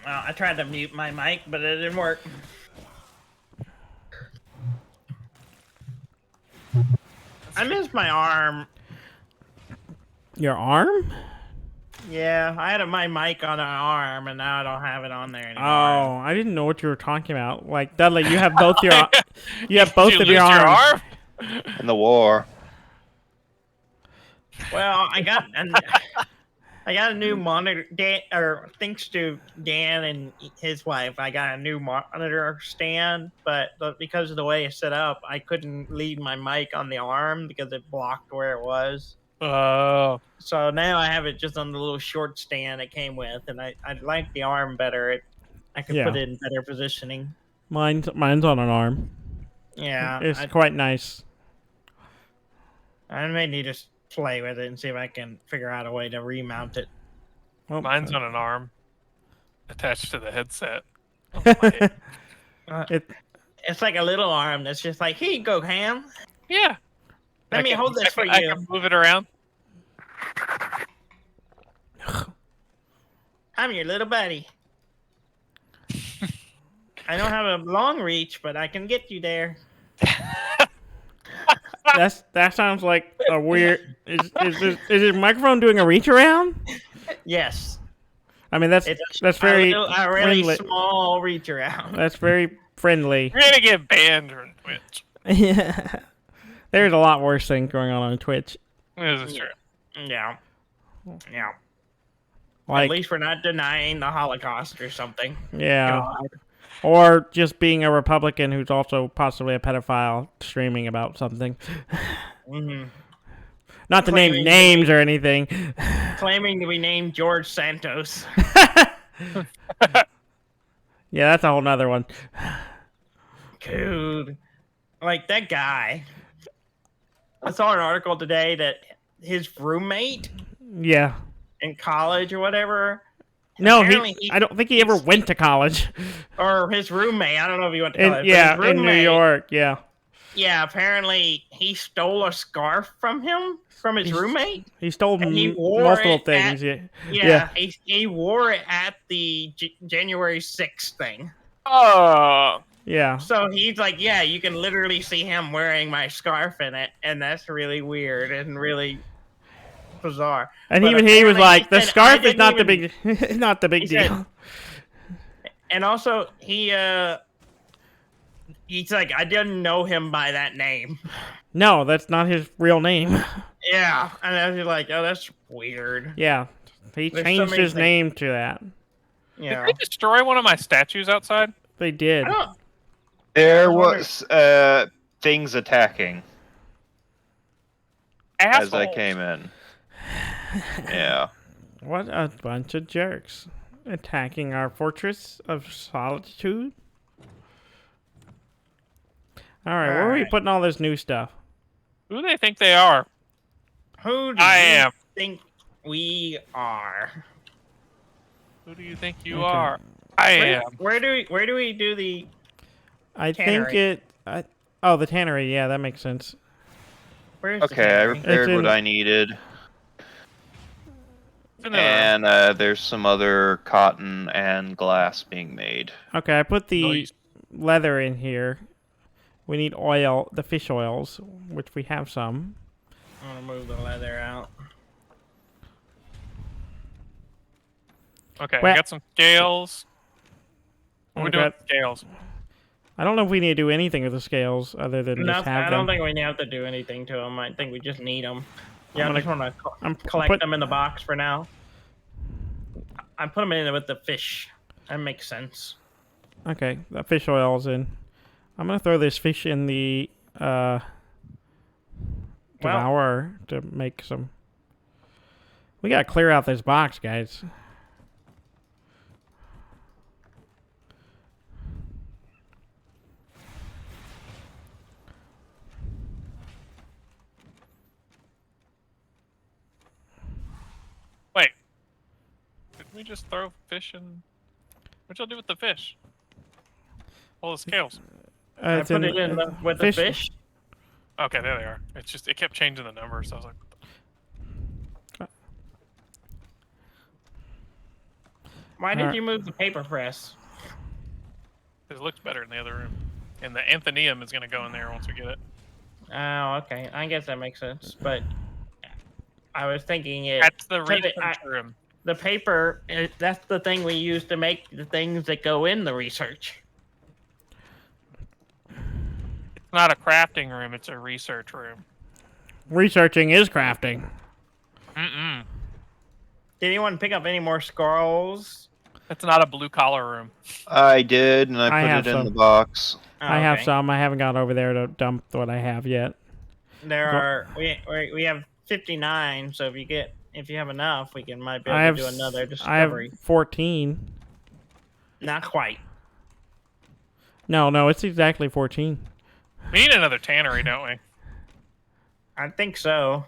Well, I tried to mute my mic, but it didn't work. I missed my arm. Your arm? Yeah, I had my mic on an arm, and now I don't have it on there anymore. Oh, I didn't know what you were talking about. Like, Dudley, you have both your you have both Did you of your lose arms. In the war. Well, I got a new monitor. Dan, or thanks to Dan and his wife, I got a new monitor stand. But because of the way it's set up, I couldn't leave my mic on the arm because it blocked where it was. Oh. So now I have it just on the little short stand it came with, and I like the arm better. I could put Yeah. it in better positioning. Mine's on an arm. Yeah, It's quite nice. I may need to play with it and see if I can figure out a way to remount it. Oh, Mine's on an arm attached to the headset. On my head. it, It's like a little arm that's just like, here you go, Ham. Yeah. Let me hold this for I you. can move it around. I'm your little buddy. I don't have a long reach, but I can get you there. that sounds like a weird. Is your microphone doing a reach around? Yes. I mean, that's very a really friendly. small reach around. That's very friendly. You're gonna get banned from Twitch. Yeah. There's a lot worse things going on Twitch. This is true. Yeah. Yeah. At Like, least we're not denying the Holocaust or something. yeah. God. Or just being a Republican who's also possibly a pedophile streaming about something. Mhm. Not to name Claiming to names or anything. Claiming to be named George Santos. Yeah, that's a whole nother one. Dude. Like that guy. I saw an article today that his roommate Yeah. in college or whatever, No, apparently I don't think he ever went to college. or his roommate, I don't know if he went to college. but Yeah, his in New roommate, York, yeah. Yeah, apparently he stole a scarf from his roommate. He stole And he wore multiple it things. Yeah, he wore it at the January 6th thing. Oh. Yeah. So he's like, yeah, you can literally see him wearing my scarf in it, and that's really weird and really bizarre. And But even he was apparently like, the said, scarf "I is not didn't the big, not the big He said- deal. And also, he's like, I didn't know him by that name. No, that's not his real name. Yeah, and I was like, oh, that's weird. Yeah, he There's so changed many his things- name to that. Yeah. Did they destroy one of my statues outside? They did. I don't, There I wonder- was things attacking as I Assholes. came in. Yeah. What a bunch of jerks. Attacking our fortress of solitude. Alright, where are we Alright. putting all this new stuff? Who do they think they are? who do I you am. think we are? Who do you think you Okay. are? I am. Where do we do the? I Tannery. think the tannery, yeah, that makes sense. Where's the Okay, I tannery? repaired It's what in- I needed. It's in the room. And there's some other cotton and glass being made. Okay, I put the Nice. leather in here. We need oil, the fish oils, which we have some. I'm gonna move the leather out. Okay, Well- I got some scales. What are we doing Okay. with scales? I don't know if we need to do anything with the scales other than just have I them. don't think we have to do anything to them. I think we just need them. Yeah, I'm I just want to I'm collect put- them in the box for now. I put them in with the fish. That makes sense. Okay, the fish oil's in. I'm gonna throw this fish in the devourer to make some. We gotta clear out this box, guys. Wait. Didn't we just throw fish in? What'd y'all do with the fish? All the scales. I It's put it in with the fish. Okay, there they are. It's just, it kept changing the numbers, so I was like, Why did you move the paper press? it looks better in the other room. And the Anthenium is going to go in there once we get it. Oh, okay. I guess that makes sense. But I was thinking it. That's the research room. The paper, that's the thing we use to make the things that go in the research. It's not a crafting room, it's a research room. Researching is crafting. Mm-mm. Did anyone pick up any more scrolls? It's not a blue-collar room. I did, and I have put it in the some. box. Oh, I have okay. some. I haven't gone over there to dump what I have yet. There are we have 59. So if you have enough, we might be able to do another discovery. I have 14. Not quite. No, it's exactly 14. We need another tannery, don't we? I think so.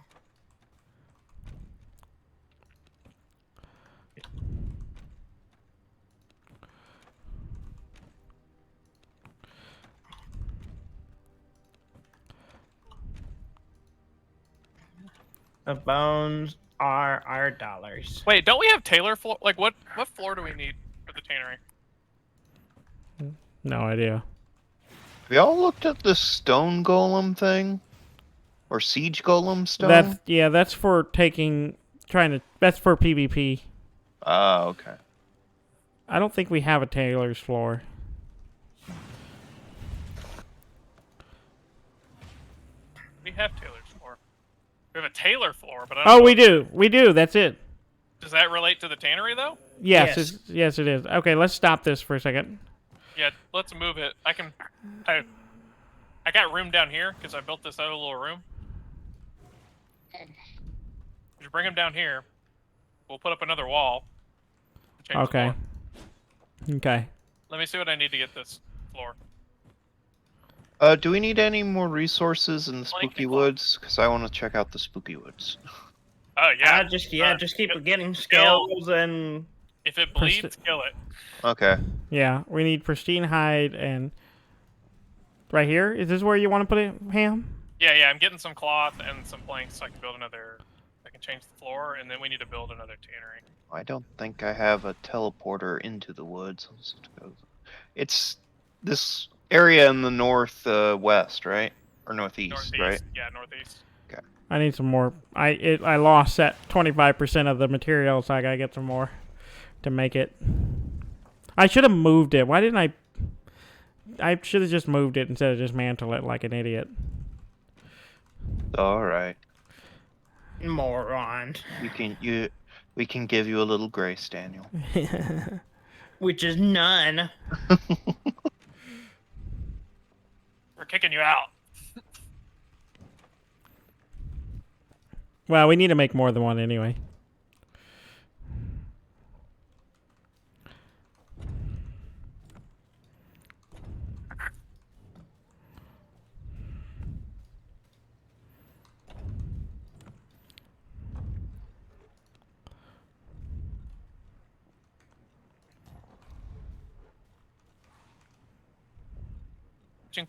The bones are our dollars. Wait, don't we have Taylor floor? Like, what floor do we need for the tannery? No idea. Have y'all looked at the stone golem thing? Or siege golem stone? That's for that's for PvP. Oh, okay. I don't think we have a tailor's floor. We have Taylor's floor. We have a Taylor floor, but I don't know. We do. We do. That's it. Does that relate to the tannery, though? Yes. Yes, it is. Okay, let's stop this for a second. Yeah, let's move it. I got room down here, because I built this other little room. You bring them down here. We'll put up another wall. Change the Okay. floor. Okay. Let me see what I need to get this floor. Do we need any more resources in the Spooky Woods? Because I want to check out the Spooky Woods. Oh, yeah. Just keep getting scales and... If it bleeds, kill it. Okay. Yeah, we need pristine hide and... Right here? Is this where you want to put it, Ham? Yeah, I'm getting some cloth and some planks so I can build another... I can change the floor, and then we need to build another tannery. I don't think I have a teleporter into the woods. It's this area in the northwest, right? Or northeast, right? Yeah, northeast. Okay. I need some more. I lost that 25% of the material, so I gotta get some more to make it. I should have moved it. Why didn't I? I should have just moved it instead of dismantle it like an idiot. All right. Moron. We can give you a little grace, Daniel. Which is none. We're kicking you out. Well, we need to make more than one anyway.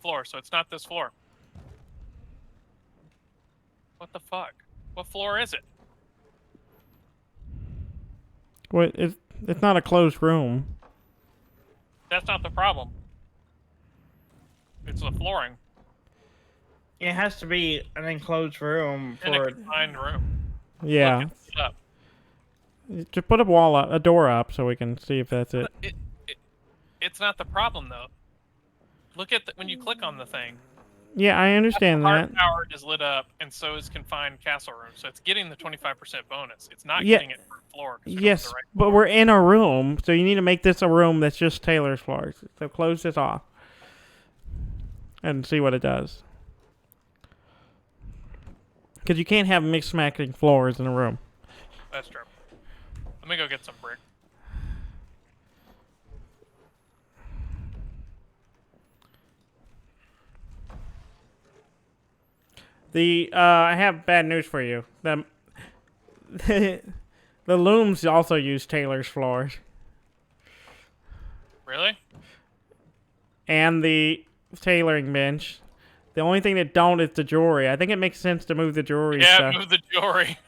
Floor, so it's not this floor. What the fuck? What floor is it? Well, it's not a closed room. That's not the problem. It's the flooring. It has to be an enclosed room In a for... confined room. Yeah. Look it up. Just put a door up so we can see if that's it. It's not the problem though. Look at when you click on the thing. Yeah, I understand that. Power is lit up, and so is confined castle room. So it's getting the 25% bonus. It's not getting it per floor. Yes, but we're in a room, so you need to make this a room that's just Taylor's floors. So close this off and see what it does. Because you can't have mixed smacking floors in a room. That's true. Let me go get some brick. I have bad news for you. The looms also use Taylor's floors. Really? And the tailoring bench. The only thing that don't is the jewelry. I think it makes sense to move the jewelry Yeah, stuff. move the jewelry.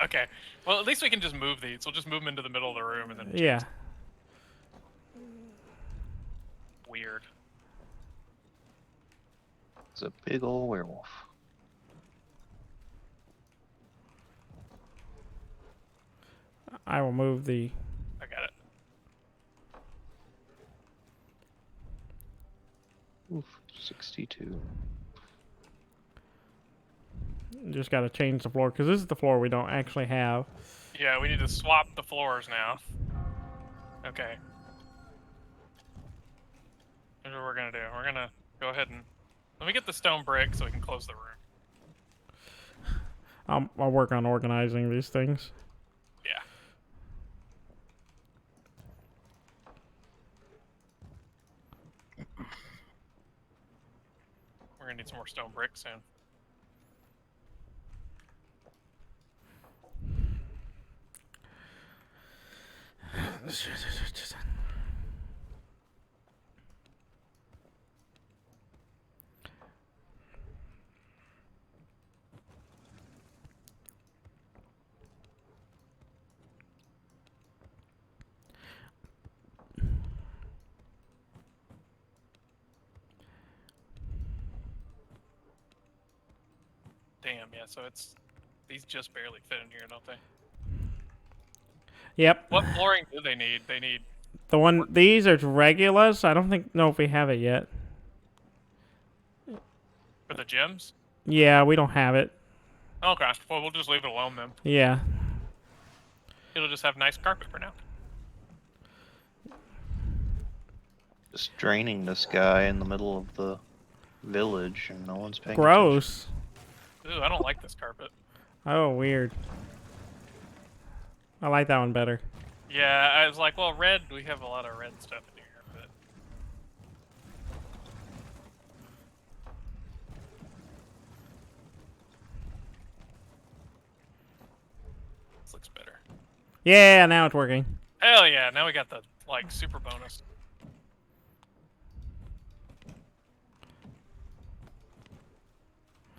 Okay. Well, at least we can just move these. We'll just move them into the middle of the room and then change. Yeah. Weird. It's a big old werewolf. I will move the... I got it. Oof, 62. Just got to change the floor, because this is the floor we don't actually have. Yeah, we need to swap the floors now. Okay. Here's what we're gonna do. We're gonna go ahead and let me get the stone brick so we can close the room. I'll work on organizing these things. Yeah. We're gonna need some more stone brick soon. Damn, yeah, so these just barely fit in here, don't they? Yep. What flooring do they need? They need These are regulars. I don't know if we have it yet. for the gyms? Yeah, we don't have it. Okay, well we'll just leave it alone then. Yeah. It'll just have nice carpet for now. Just draining this guy in the middle of the village, and no one's paying Gross. Ooh, I don't like this carpet. Oh, weird. I like that one better. Yeah, I was like, well, red, we have a lot of red stuff in here, but... This looks better. Yeah, now it's working. Hell yeah, now we got the, like, super bonus.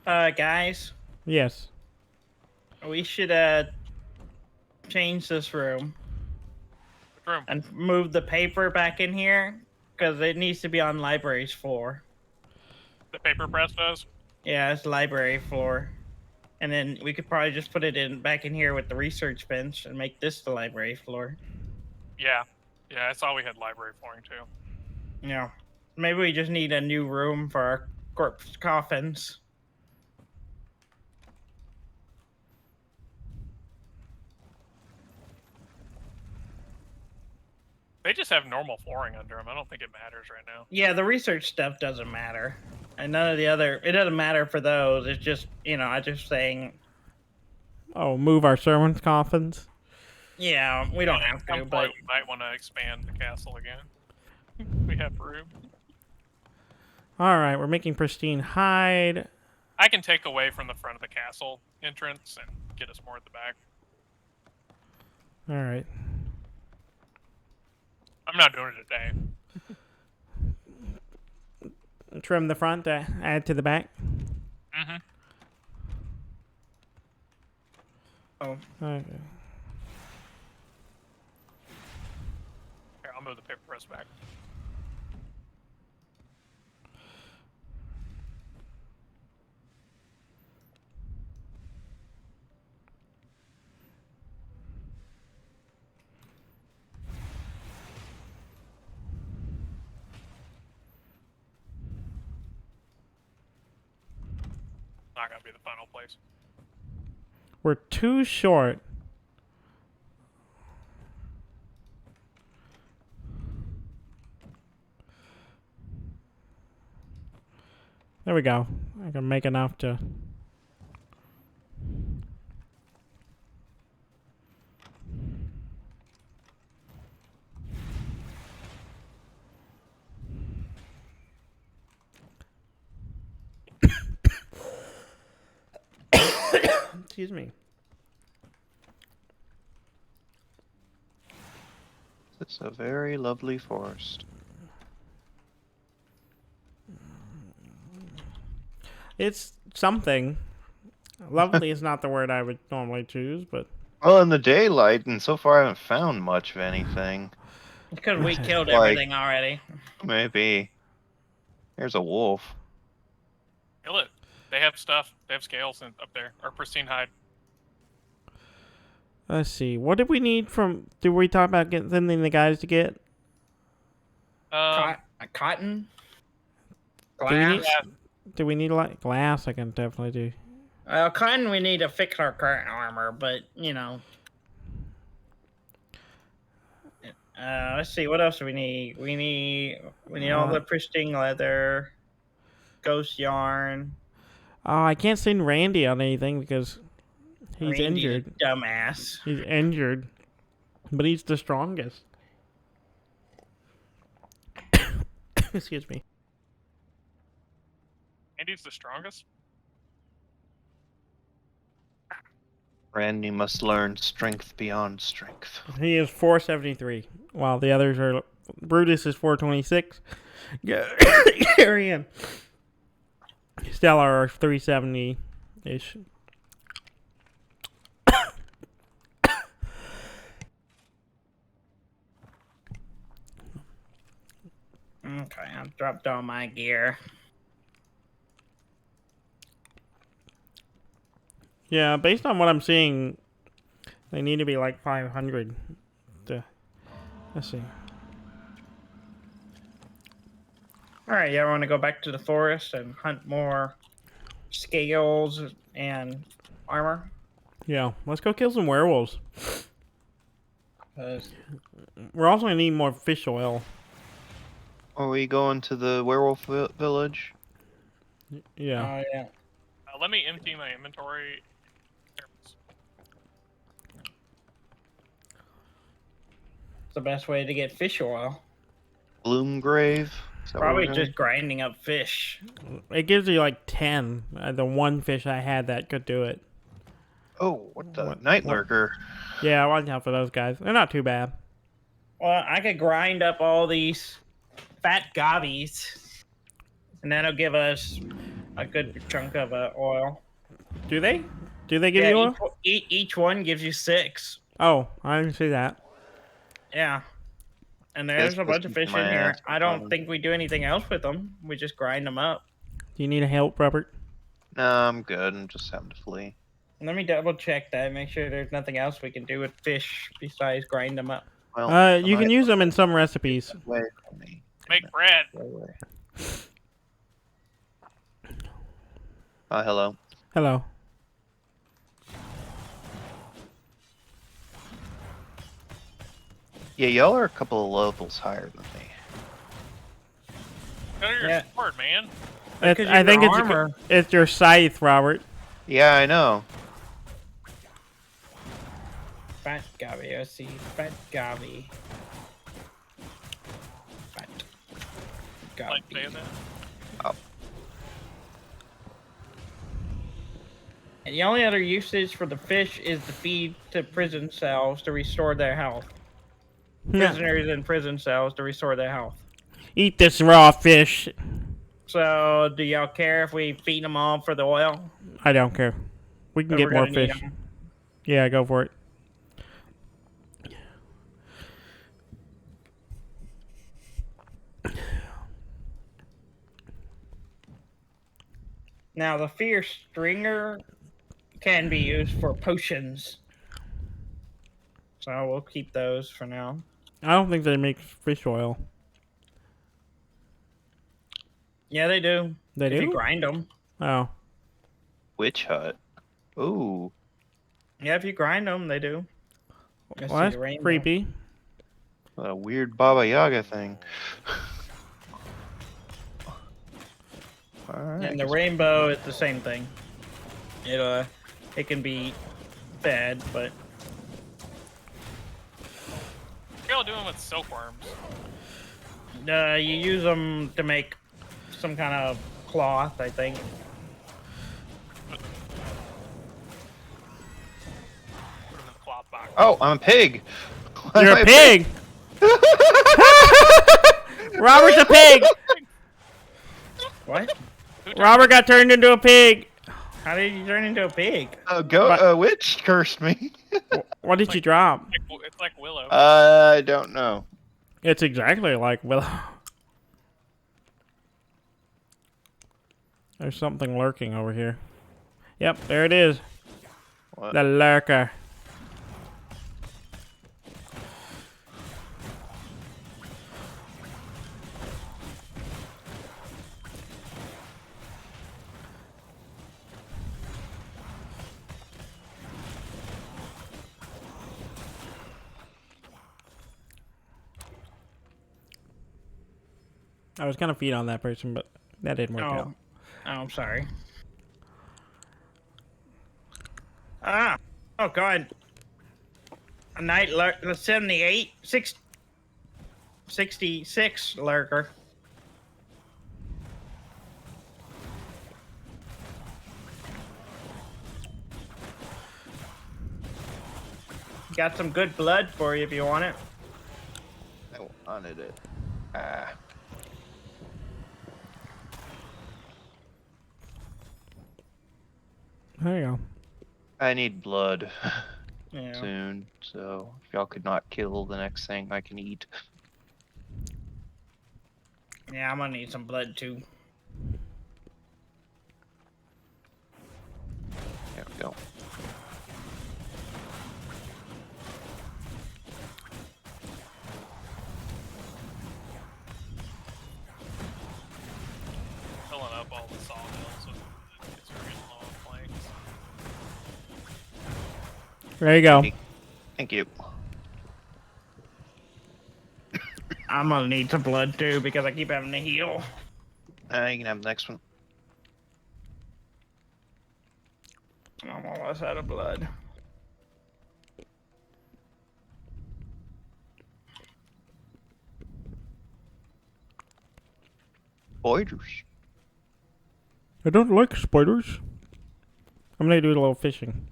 Guys, Yes. we should change this room Which room? and move the paper back in here because it needs to be on library's floor. The paper press does? Yeah, it's library floor. And then we could probably just put it back in here with the research bench and make this the library floor. Yeah. Yeah, I saw we had library flooring too. Yeah. Maybe we just need a new room for our corpse coffins. They just have normal flooring under them. I don't think it matters right now. Yeah, the research stuff doesn't matter. And none of the other, it doesn't matter for those. It's just, I'm just saying, Oh, move our servants' coffins. yeah, we don't have At to, some but point, we might want to expand the castle again. We have room. All right, we're making pristine hide. I can take away from the front of the castle entrance and get us more at the back. All right. I'm not doing it today. Trim the front to add to the back. Mm-hmm. oh, Okay. Here, I'll move the paper press back. Not gonna be the final place. We're too short. There we go. I can make enough to... excuse me. It's a very lovely forest. It's something. Lovely is not the word I would normally choose, but Well, in the daylight, and so far I haven't found much of anything. Because we killed Like- everything already. Maybe. Here's a wolf. Kill it. They have stuff. They have scales up there. Or pristine hide. let's see. What did we need from? Did we talk about getting sending the guys to get? Cotton? Do we need? Glass? Do we need like glass? I can definitely do. Cotton we need to fix our current armor, but, you know. Let's see, what else do we need? We need all the pristine leather, ghost yarn. Oh, I can't send Randy on anything because he's Randy's a injured. dumbass. He's injured, but he's the strongest. Excuse me. Andy's the strongest. Randy must learn strength beyond strength. He is 473, while the others are. Brutus is 426. Gary and Stellar are 370 ish. Okay, I've dropped all my gear. Yeah, based on what I'm seeing, they need to be like 500. Let's see. Alright, yeah, I want to go back to the forest and hunt more scales and armor. Yeah, let's go kill some werewolves. 'Cause We're also gonna need more fish oil. Are we going to the werewolf village? Yeah. yeah. Let me empty my inventory. It's the best way to get fish oil. Bloomgrave? Is that what Probably we're just grinding up fish. It gives you like 10. The one fish I had that could do it. Oh, what the? What- Night what- lurker. Yeah, watch out for those guys. They're not too bad. Well, I could grind up all these fat gobbies, and that'll give us a good chunk of oil. Do they? Do they give Yeah, you oil? each one gives you 6. Oh, I didn't see that. Yeah. And there's That's a bunch of supposed fish to be in my here. ass I don't button. think we do anything else with them. We just grind them up. Do you need a help, Robert? No, I'm good. I'm just having to flee. Let me double check that. Make sure there's nothing else we can do with fish besides grind them up. Well, You can use them in some recipes. away from me. Make bread. Go away. Hello. Hello. Yeah, y'all are a couple of levels higher than me. Go to your Yeah. sword, man. Because I think your armor. it's your scythe, Robert. Yeah, I know. Fat gobby. Let's see. Fat gobby. Fat Like gobby. saying that. And the only other usage for the fish is to feed to prison cells to restore their health. Prisoners in prison cells to restore their health. Eat this raw fish. So, do y'all care if we feed them all for the oil? I don't care. We can Or get we're more gonna need fish. 'em? Yeah, go for it. Now, the fierce stringer can be used for potions. So, we'll keep those for now. I don't think they make fish oil. Yeah, they do. They if do? you grind them. Oh. Witch hut. Ooh. Yeah, if you grind them, they do. Let's Well, see that's the rainbow. creepy. A weird Baba Yaga thing. Alright. And the rainbow is the same thing. It can be fed, but What y'all doing with silkworms? you use them to make some kind of cloth, I think. Oh, I'm a pig. Why You're am I a pig. Robert's a pig. What? Who turned Robert got turned into a pig. How did you turn into a pig? Witch cursed me. What did you drop? It's like Willow. I don't know. It's exactly like Willow. There's something lurking over here. Yep, there it is. What? The lurker. I was gonna feed on that person, but that didn't work out. Oh, I'm sorry. Ah! Oh, God. A night lurker. 78? 66 lurker. Got some good blood for you if you want it. I wanted it. Ah. There you go. I need blood Yeah. soon, so if y'all could not kill the next thing I can eat. Yeah, I'm gonna need some blood too. There we go. Filling up all the sawmills with it's really low on planks. There you go. Thank you. I'm gonna need some blood too because I keep having to heal. You can have the next one. I'm almost out of blood. Spiders. I don't like spiders. I'm gonna do a little fishing.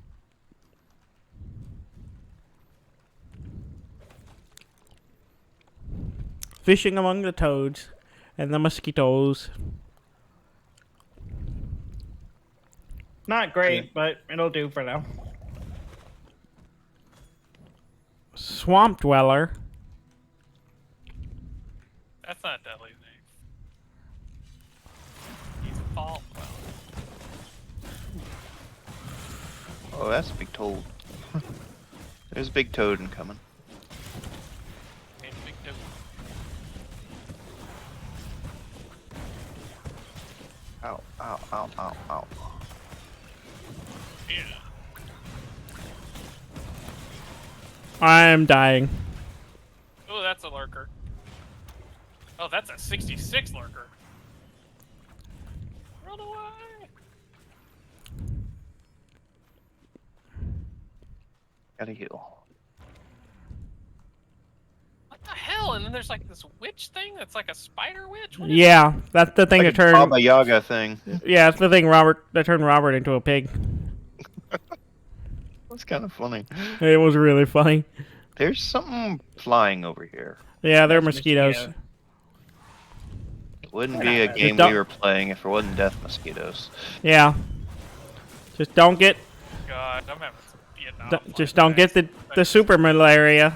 Fishing among the toads and the mosquitoes. Not great, but it'll do for now. Swamp dweller. That's not Dudley's name. He's Fall Dweller. Oh, that's a big toad. There's a big toad incoming. And Big Toad. Ow, ow, ow, ow, ow. Yeah. I am dying. Oh, that's a lurker. Oh, that's a 66 lurker. Run away! Gotta heal. What the hell? And then there's like this witch thing that's like a spider witch? What is Yeah, that's the thing Like that a turned. Baba Yaga thing. Yeah, that's the thing. That turned Robert into a pig. That's kind of funny. It was really funny. There's something flying over here. Yeah, they're That's mosquitoes. mosquito. It wouldn't be a game don't- we were playing if it wasn't death mosquitoes. Yeah. Just don't get. God, I'm having some Vietnam. Just don't get the super malaria.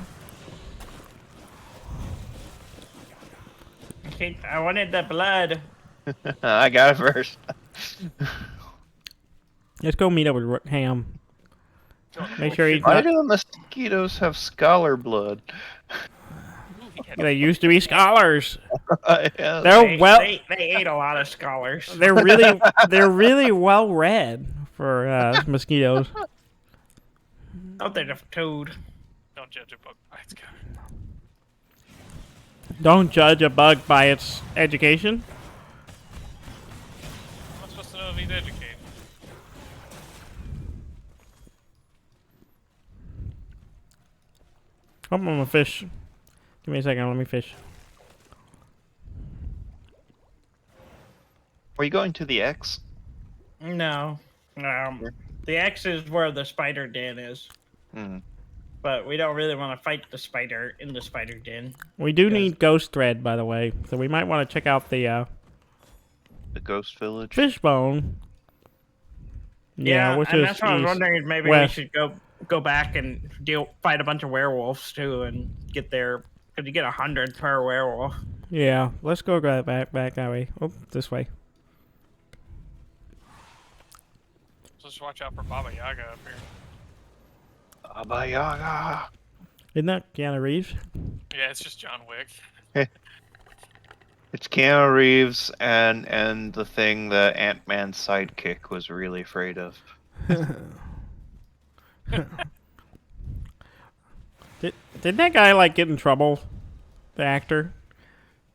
I wanted the blood. I got it first. Let's go meet up with Ham. Make sure he's Why not. do the mosquitoes have scholar blood? They used to be scholars. Yeah, They're well. They ate a lot of scholars. They're really well read for mosquitoes. Oh, they're a toad. Don't judge a book by its cover. Don't judge a bug by its education. I'm supposed to know if he's educated. Oh, I'm gonna fish. Give me a second. Let me fish. Are you going to the X? No. The X is where the spider den is. Hmm. but we don't really want to fight the spider in the spider den. We do Because- need ghost thread, by the way, so we might want to check out the ghost village. fishbone. Yeah, which and is that's what I was east. wondering if maybe west. we should go back and fight a bunch of werewolves too, and get there. Because you get 100 per werewolf. Yeah, let's go back that way. Oh, this way. Just watch out for Baba Yaga up here. Baba Yaga. Isn't that Keanu Reeves? Yeah, it's just John Wick. It's Keanu Reeves and the thing that Ant-Man's sidekick was really afraid of. Did that guy like get in trouble? The actor?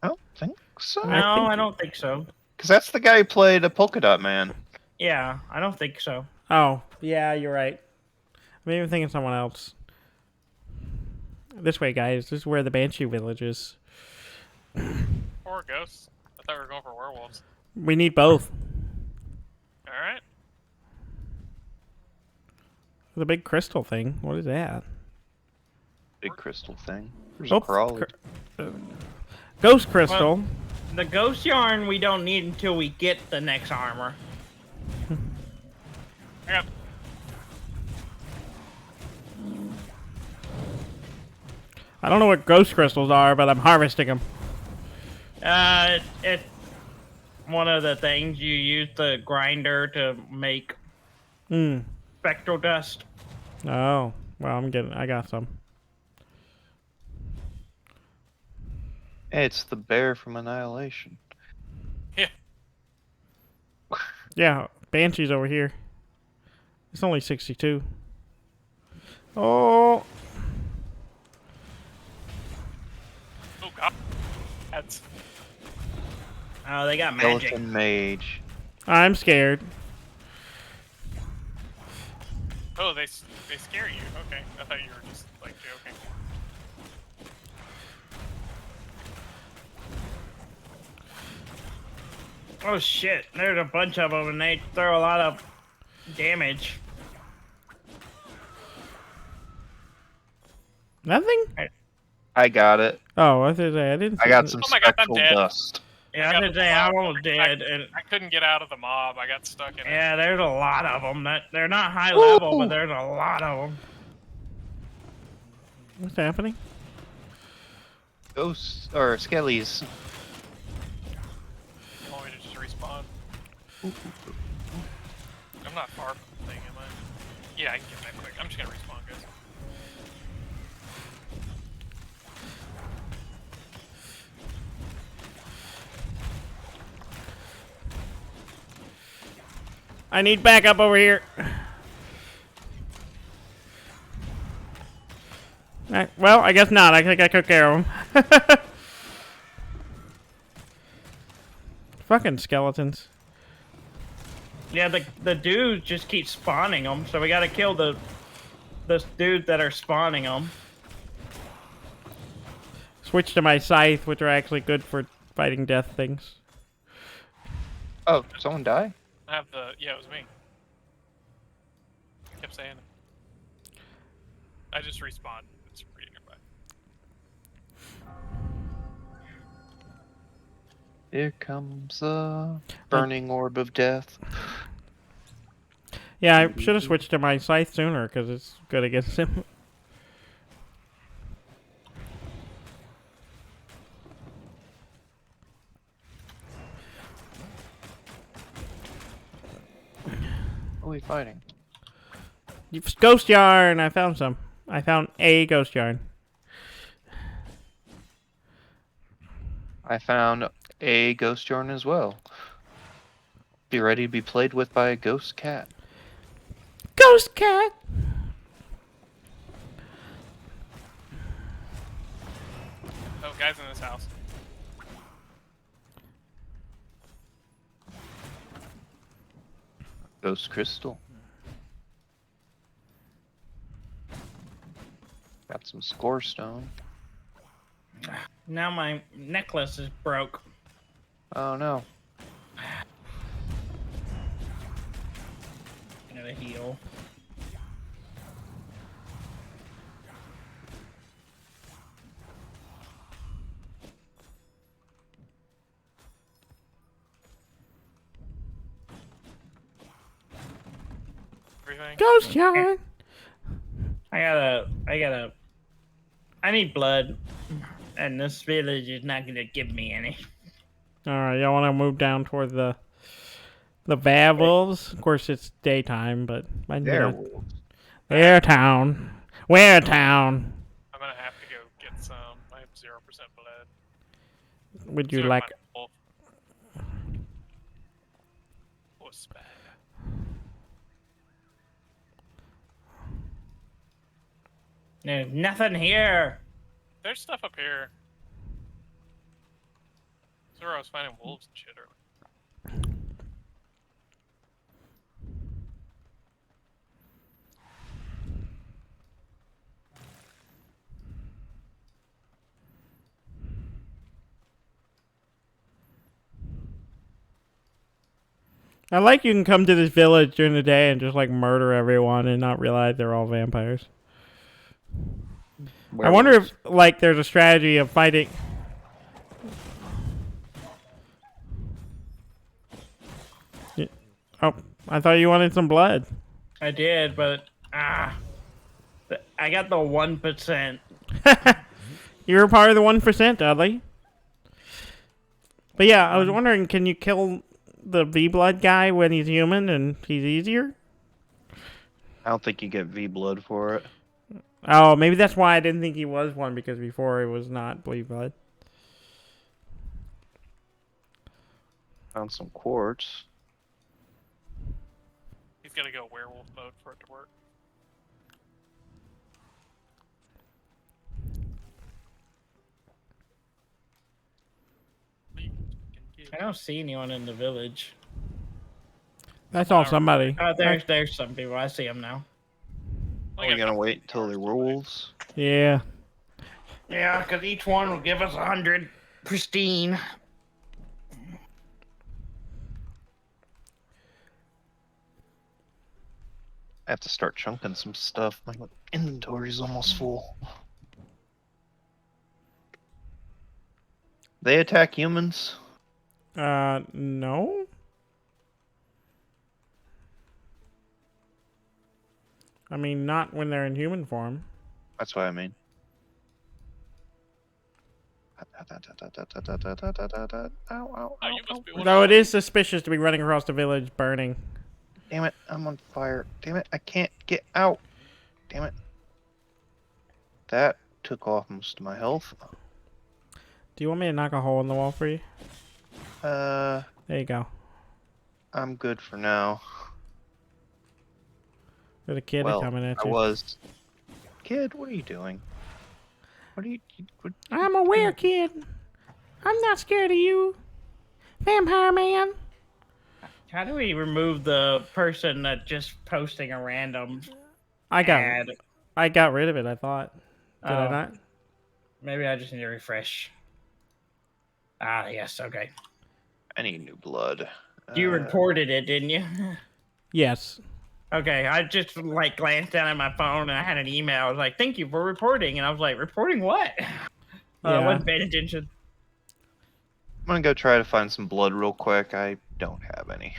I don't think so. No, I don't think so. Because that's the guy who played a Polka Dot Man. Yeah, I don't think so. Oh, yeah, you're right. Maybe I'm thinking someone else. This way, guys. This is where the Banshee village is. Or ghosts. I thought we were going for werewolves. We need both. Alright. The big crystal thing. What is that? Big crystal thing. There's Oh, a crawler. Ghost crystal. The ghost yarn we don't need until we get the next armor. I got I don't know what ghost crystals are, but I'm harvesting them. It's one of the things you use the grinder to make spectral dust. Oh, well, I got some. Hey, it's the bear from Annihilation. Yeah. Yeah, Banshee's over here. It's only 62. Oh, Oh god. That's Oh, they got magic. Skeleton Mage. I'm scared. oh they scare you. Okay. I thought you were just like joking. Oh shit, there's a bunch of them and they throw a lot of damage. Nothing? I got it. Oh, I didn't. I got some Oh my God, I'm spectral dead. dust. Yeah, I I got was the gonna say I mob. almost did, and I couldn't get out of the mob. I got stuck in it. yeah, there's a lot of them. They're not high level, Ooh. but there's a lot of them. What's happening? Ghosts or skellies. You want me to just respawn? I'm not far from the thing, am I? Yeah, I can get that quick. I'm just gonna respawn, guys. I need backup over here. Well, I guess not. I think I took care of them. Fucking skeletons. Yeah, the dudes just keep spawning them, so we gotta kill the dudes that are spawning them. Switch to my scythe, which are actually good for fighting death things. Oh, did someone die? I have the yeah, it was me. I kept saying it. I just respawned. It's pretty nearby. Here comes a burning orb of death. Yeah, I should have switched to my scythe sooner because it's good against him. What are we fighting? Ghost yarn! I found some. I found a ghost yarn. I found a ghost yarn as well. Be ready to be played with by a ghost cat. Ghost cat! Oh, guys in this house. Ghost crystal. Got some score stone. Now my necklace is broke. Oh no. I gotta heal. everything. Ghost yarn. I need blood, and this village is not gonna give me any. All right, y'all want to move down toward the werewolves? Of course, it's daytime, but I need There. Where town? Where town? I'm gonna have to go get some. I have 0% blood. Would you Zero like? minus wolf. What's bad? There's nothing here. There's stuff up here. That's where I was finding wolves and shit earlier. I like you can come to this village during the day and just like murder everyone and not realize they're all vampires. I wonder if like there's a strategy of fighting. Oh, I thought you wanted some blood. I did, but I got the 1%. You're part of the 1%, Dudley. But yeah, I was wondering, can you kill the V-blood guy when he's human and he's easier? I don't think you get V blood for it. Oh, maybe that's why I didn't think he was one, because before it was not V-blood. Found some quartz. He's gotta go werewolf mode for it to work. I don't see anyone in the village. That's all somebody. Oh, there's some people. I see them now. Are we gonna wait until the wolves? Yeah. Yeah, because each one will give us 100 pristine. I have to start chunking some stuff. My inventory's almost full. They attack humans? No. I mean, not when they're in human form. That's what I mean. Ow, Oh, you must be one Though of it is suspicious to be running across the village burning. Damn it, I'm on fire. Damn it, I can't get out. Damn it. That took off most of my health. Do you want me to knock a hole in the wall for you? There you go. I'm good for now. There's a kid Well, coming at I you. was. Kid, what are you doing? What are you... I'm aware, kid. I'm not scared of you. Vampire man. How do we remove the person that just posting a random I ad? got rid of it, I thought. Did I Oh. not? Maybe I just need to refresh. Ah, yes, okay. I need new blood. You reported it, didn't you? Yes. Okay, I just like glanced down at my phone and I had an email. I was like, "Thank you for reporting," and I was like, "Reporting what?" I Yeah. wasn't paying attention. I'm gonna go try to find some blood real quick. I don't have any.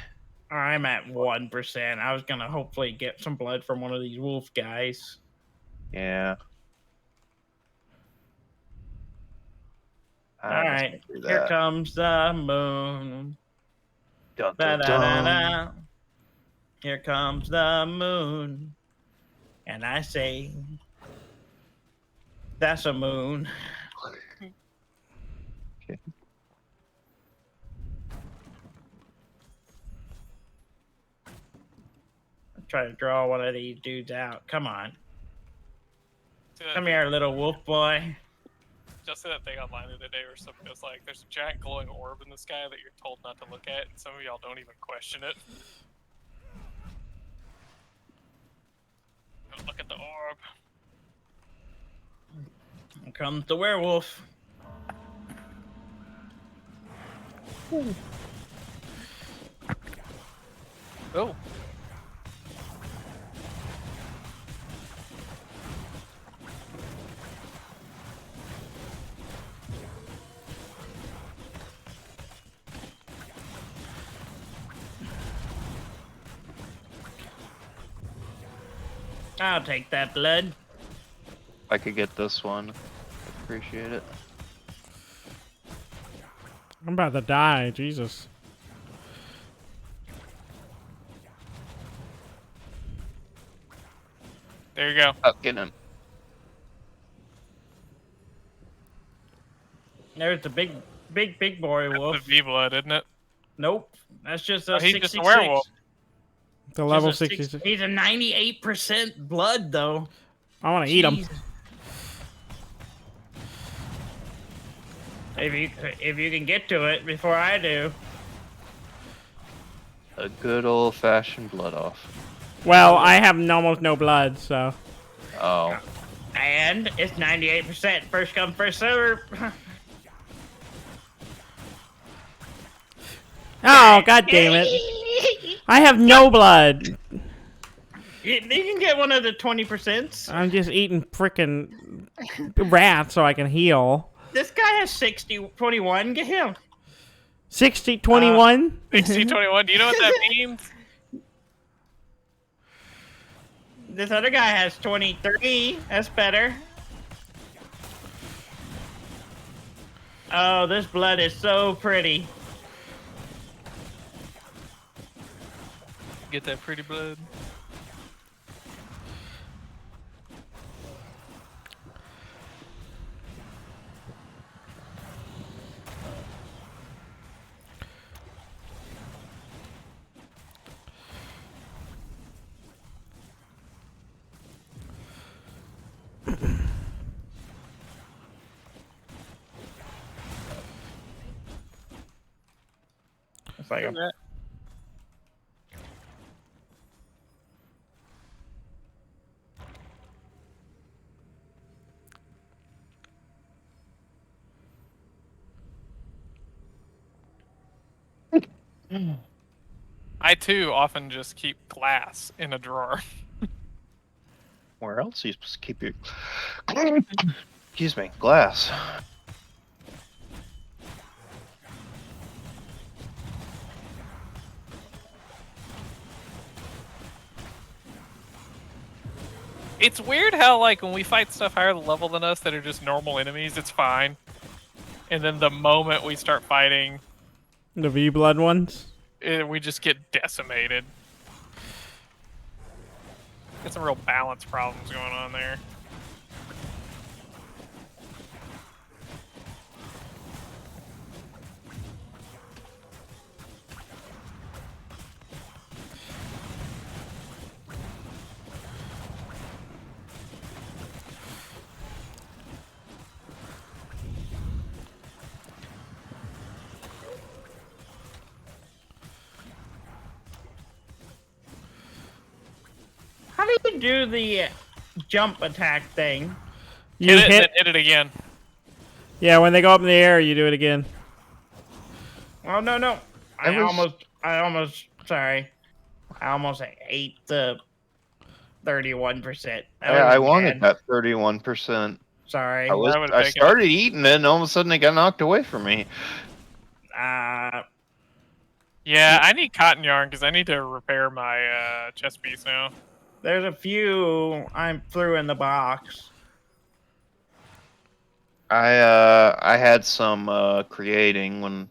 I'm at 1%. I was gonna hopefully get some blood from one of these wolf guys. Yeah. All right, here comes the moon. Dun, Da, dun, da, da, dun. da. Here comes the moon, and I say, "That's a moon." Okay. Try to draw one of these dudes out. Come on, See that come thing- here, little wolf boy. Just see that thing online the other day where something was like, there's a giant glowing orb in the sky that you're told not to look at, and some of y'all don't even question it. Don't look at the orb. Here comes the werewolf. Oh. I'll take that blood. If I could get this one, I'd appreciate it. I'm about to die. Jesus. There you go. Oh, get him. There's the big boy That's wolf. the V blood, isn't it? Nope, that's just a Oh, he's 66. just a werewolf. The Just level a 66. He's a 98% blood though. I want to eat him. Jesus. If you can get to it before I do. A good old-fashioned blood off. Well, I have almost no blood, so. Oh. And it's 98%. First come, first serve. Oh, god damn it. I have no blood. You can get one of the 20%. I'm just eating frickin' rats so I can heal. This guy has 60, 21. Get him. 60, 21? 60-21. Do you know what that means? This other guy has 23. That's better. Oh, this blood is so pretty. Get that pretty blood. It's like a, I too often just keep glass in a drawer. Where else are you supposed to keep your... Excuse me, glass. It's weird how, like, when we fight stuff higher level than us that are just normal enemies, it's fine. And then the moment we start fighting, The V blood ones? we just get decimated. Got some real balance problems going on there. how do you do the jump attack thing? You Hit it and hit. then hit it again. Yeah, when they go up in the air, you do it again. Oh no! I was- almost. Sorry, I almost ate the 31%. Yeah, I wanted that 31%. Sorry. would've I taken it. started eating it, and all of a sudden it got knocked away from me. Yeah, I need cotton yarn because I need to repair my chest piece now. There's a few I threw in the box. I had some creating when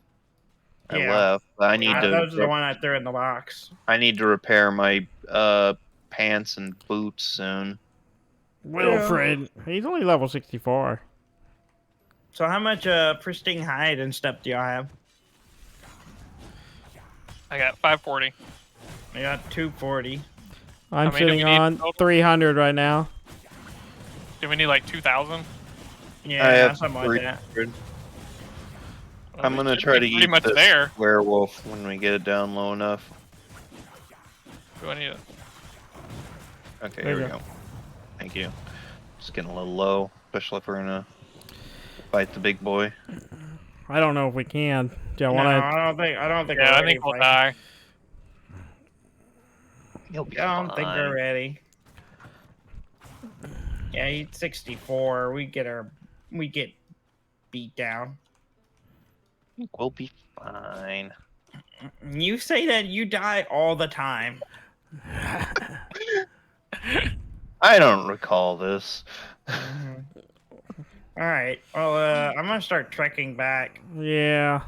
I Yeah. left. I need Those are the to one I threw in the box. repair my pants and boots soon. Wilfred. He's only level 64. So how much pristine hide and stuff do y'all have? I got 540. I got 240. I'm many do we sitting need on total? 300 right now. Do we need like 2,000? I Yeah, have something like that. 300. Well, I'm we gonna should try be to pretty eat much this there. werewolf when we get it down low enough. Do I need it? Okay, There here you we go. go. Thank you. Just getting a little low, especially if we're gonna fight the big boy. I don't know if we can. Do y'all No, want I don't think Yeah, we're I ready. think we'll for it. die. You'll be I don't think fine. we're ready. Yeah, he's 64. We get beat down. I think we'll be fine. You say that you die all the time. I don't recall this. All right. Well, I'm gonna start trekking back. Yeah.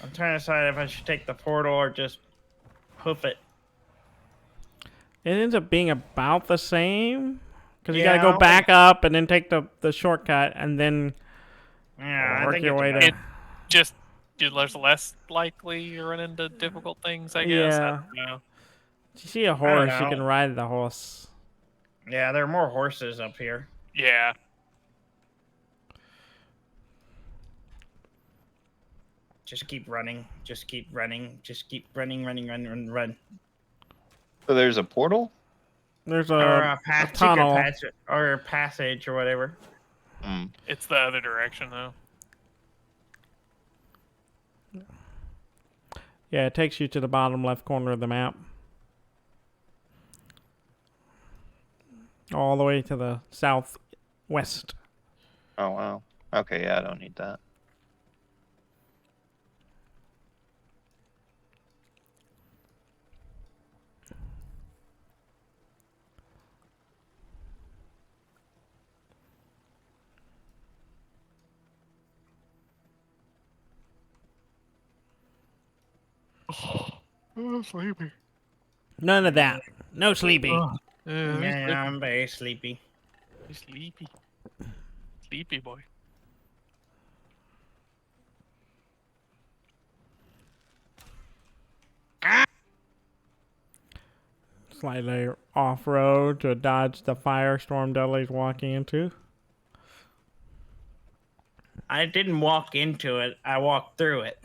I'm trying to decide if I should take the portal or just hoof it. It ends up being about the same. Because you got to Yeah, go I'll back up and then take the shortcut and then Yeah, I work think your it's way about. to. It just there's less likely you run into difficult things. I guess. I Yeah. don't know. If you see a I don't horse, you know. can ride the horse. Yeah, there are more horses up here. Yeah. Just keep running. Just keep running. Just keep running, run. So there's a portal? There's Or a secret tunnel. passage, or passage, or whatever. Hmm. It's the other direction though. Yeah, it takes you to the bottom left corner of the map. All the way to the southwest. Oh, wow. Okay, yeah, I don't need that. Oh, sleepy. None of that. No sleepy. Yeah, I'm very sleepy. Sleepy. Sleepy boy. Slightly off-road to dodge the firestorm Dudley's walking into. I didn't walk into it. I walked through it.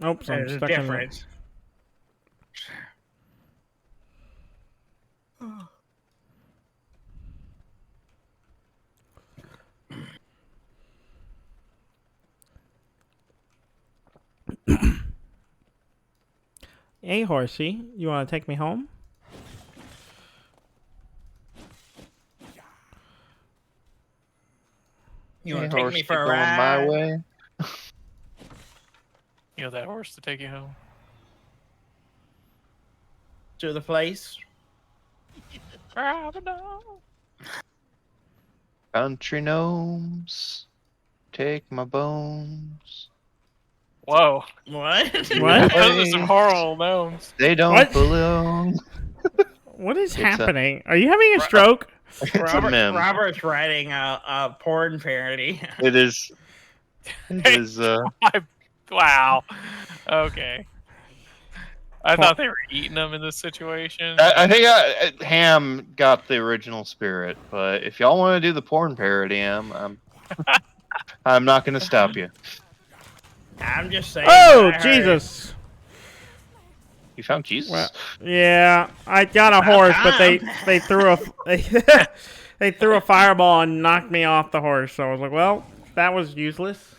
Oops, I'm There's a stuck in the... difference. Hey, horsey, you want to take me home? You Hey, want to take horse, me you for a going ride? my way? You know that horse to take you home. To the place? Country gnomes, take my bones. Whoa. What? What? Those are some horrible gnomes. They don't What? belong. What is It's a- happening? Are you having a stroke? It's a meme. Robert's writing a porn parody. It is. It is. Wow. Okay. I thought they were eating them in this situation. I think Ham got the original spirit, but if y'all want to do the porn parody, I'm not going to stop you. I'm just saying. Oh, what I heard. Jesus. You found Jesus? Well, yeah, I got a About horse, but they time. threw a they threw a fireball and knocked me off the horse. So I was like, well, that was useless.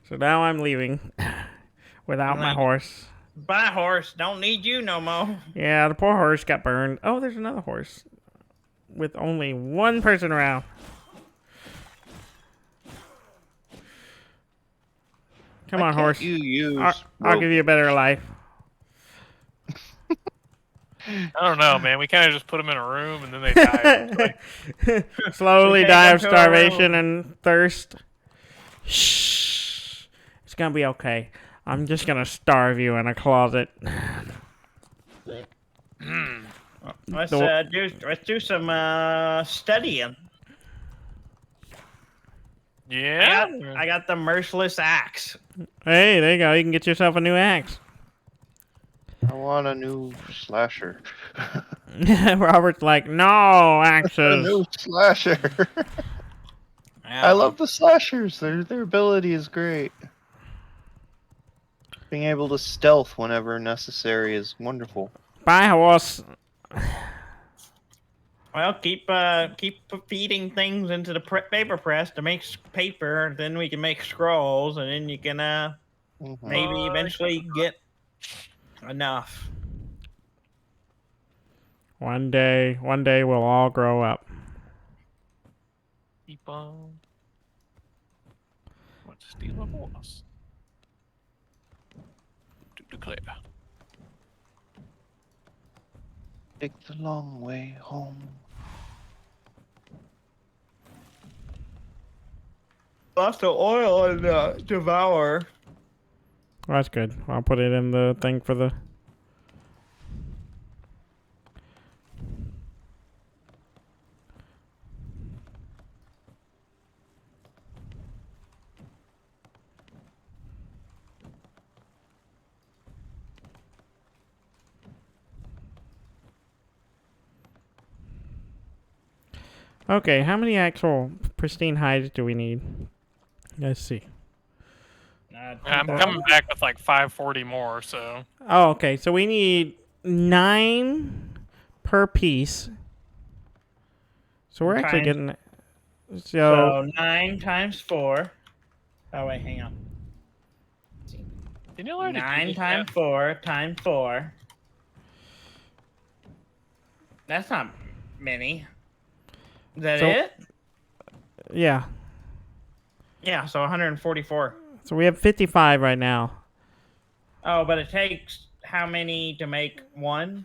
So now I'm leaving without my Like- horse. Bye, horse. Don't need you no more. Yeah, the poor horse got burned. Oh, there's another horse with only one person around. Come Why on, can't horse. You use. I'll give you a better life. I don't know, man. We kind of just put them in a room and then they die. Slowly We take die them of to a starvation room. and thirst. Shh. It's gonna be okay. I'm just gonna starve you in a closet. Let's The- let's do some studying. Yeah. I got the merciless axe. Hey, there you go. You can get yourself a new axe. I want a new slasher. Robert's like, no a axes. new slasher. I love the slashers. Their ability is great. Being able to stealth whenever necessary is wonderful. Bye, horse. Well, keep feeding things into the paper press to make paper. Then we can make scrolls, and then you can Mhm. maybe eventually get enough. One day we'll all grow up. Keep on. Want to steal a horse? To declare. Take the long way home. Lots of oil in the Devour. Well, that's good. I'll put it in the thing for the. Okay, how many actual pristine hides do we need? Let's see. I'm coming back with like 540 more, so. Oh, okay. So we need 9 per piece. So we're actually getting. So 9 times 4. Oh wait, hang on. Didn't you learn to do 9 this times 4 times 4. That's not many. Is that So- it? Yeah. Yeah, so 144. So we have 55 right now. Oh, but it takes how many to make one?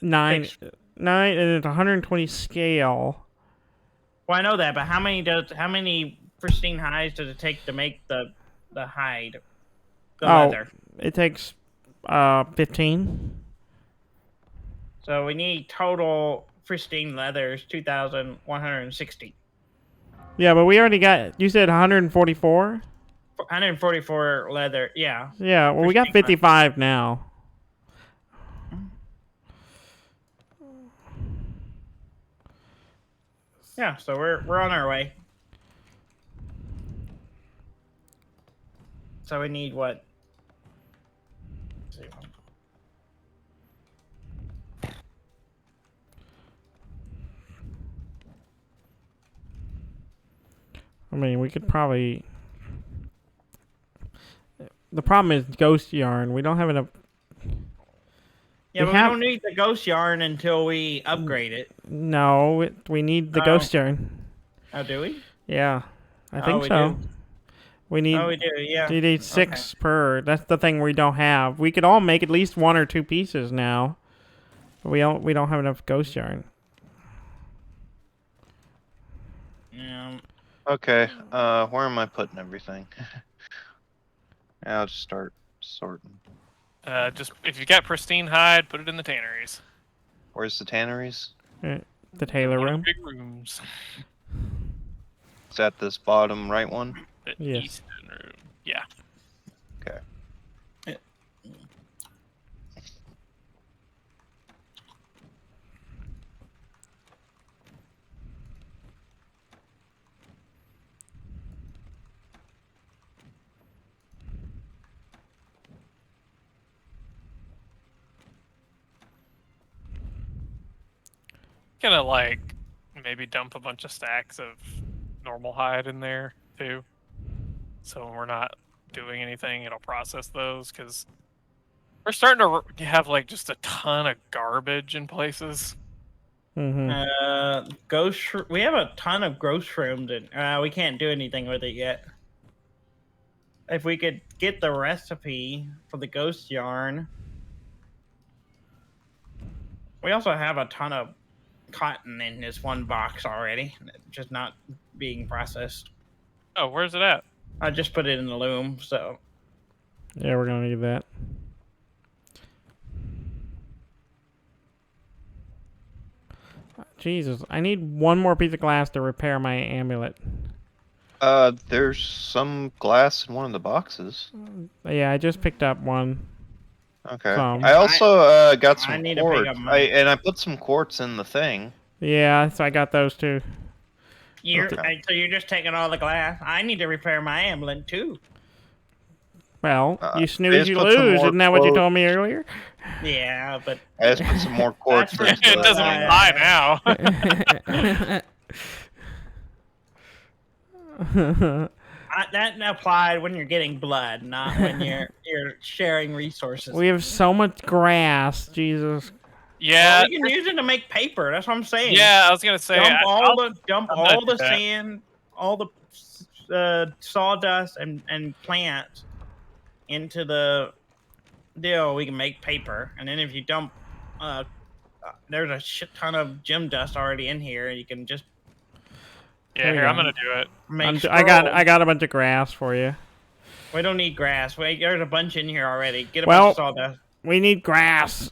9, Takes- 9, and it's 120 scale. Well, I know that, but how many pristine hides does it take to make the hide? The leather. It takes 15. So we need total pristine leathers 2,160. Yeah, but we already got. You said 144. 144 leather. Yeah. Yeah. Well, we got Pristine 55 now. Yeah. So we're on our way. So we need what? Let's see. I mean, we could probably. The problem is ghost yarn. We don't have enough. Yeah, We but have- we don't need the ghost yarn until we upgrade it. No, we need the Oh. ghost yarn. Oh, do we? Yeah, I Oh, think we so. do. We need. Oh, we do. Yeah. We need 6 per. That's the thing we don't have. We could all make at least 1 or 2 pieces now. But we don't have enough ghost yarn. Yeah. Okay, where am I putting everything? I'll just start sorting. Just if you got pristine hide, put it in the tanneries. Where's the tanneries? The tailor One of room. the big rooms. Is that this bottom right one? The Yes. eastern room. Yeah. Okay. Gonna like maybe dump a bunch of stacks of normal hide in there too. So when we're not doing anything, it'll process those because we're starting to have like just a ton of garbage in places. Mm-hmm. We have a ton of ghost shrooms, and we can't do anything with it yet. If we could get the recipe for the ghost yarn. We also have a ton of cotton in this one box already, just not being processed. Oh, where's it at? I just put it in the loom, so. Yeah, we're gonna need that. Jesus, I need 1 more piece of glass to repair my amulet. There's some glass in one of the boxes. Yeah, I just picked up 1. Okay. Some. I also got I some need to pick quartz. up mine. And I put some quartz in the thing. Yeah, so I got those too. Okay. So you're just taking all the glass. I need to repair my amulet too. Well, you I snooze, just you put some lose. more Isn't that what you quotes. told me earlier? Yeah, but I just put some more quartz That's into It for- doesn't that. apply now. that applied when you're getting blood, not when you're sharing resources. We have so much grass, Jesus. Yeah. Well, we can use it to make paper. That's what I'm saying. Yeah, I was gonna say. Dump I'll all gonna do the that. sand, all the sawdust and plants into the deal. We can make paper, and then if you dump there's a shit ton of gem dust already in here. You can just Yeah, There you here, I'm go. gonna do it. make I got scrolls. a bunch of grass for you. We don't need grass. Wait, there's a bunch in here already. Get a Well- bunch of sawdust. We need grass.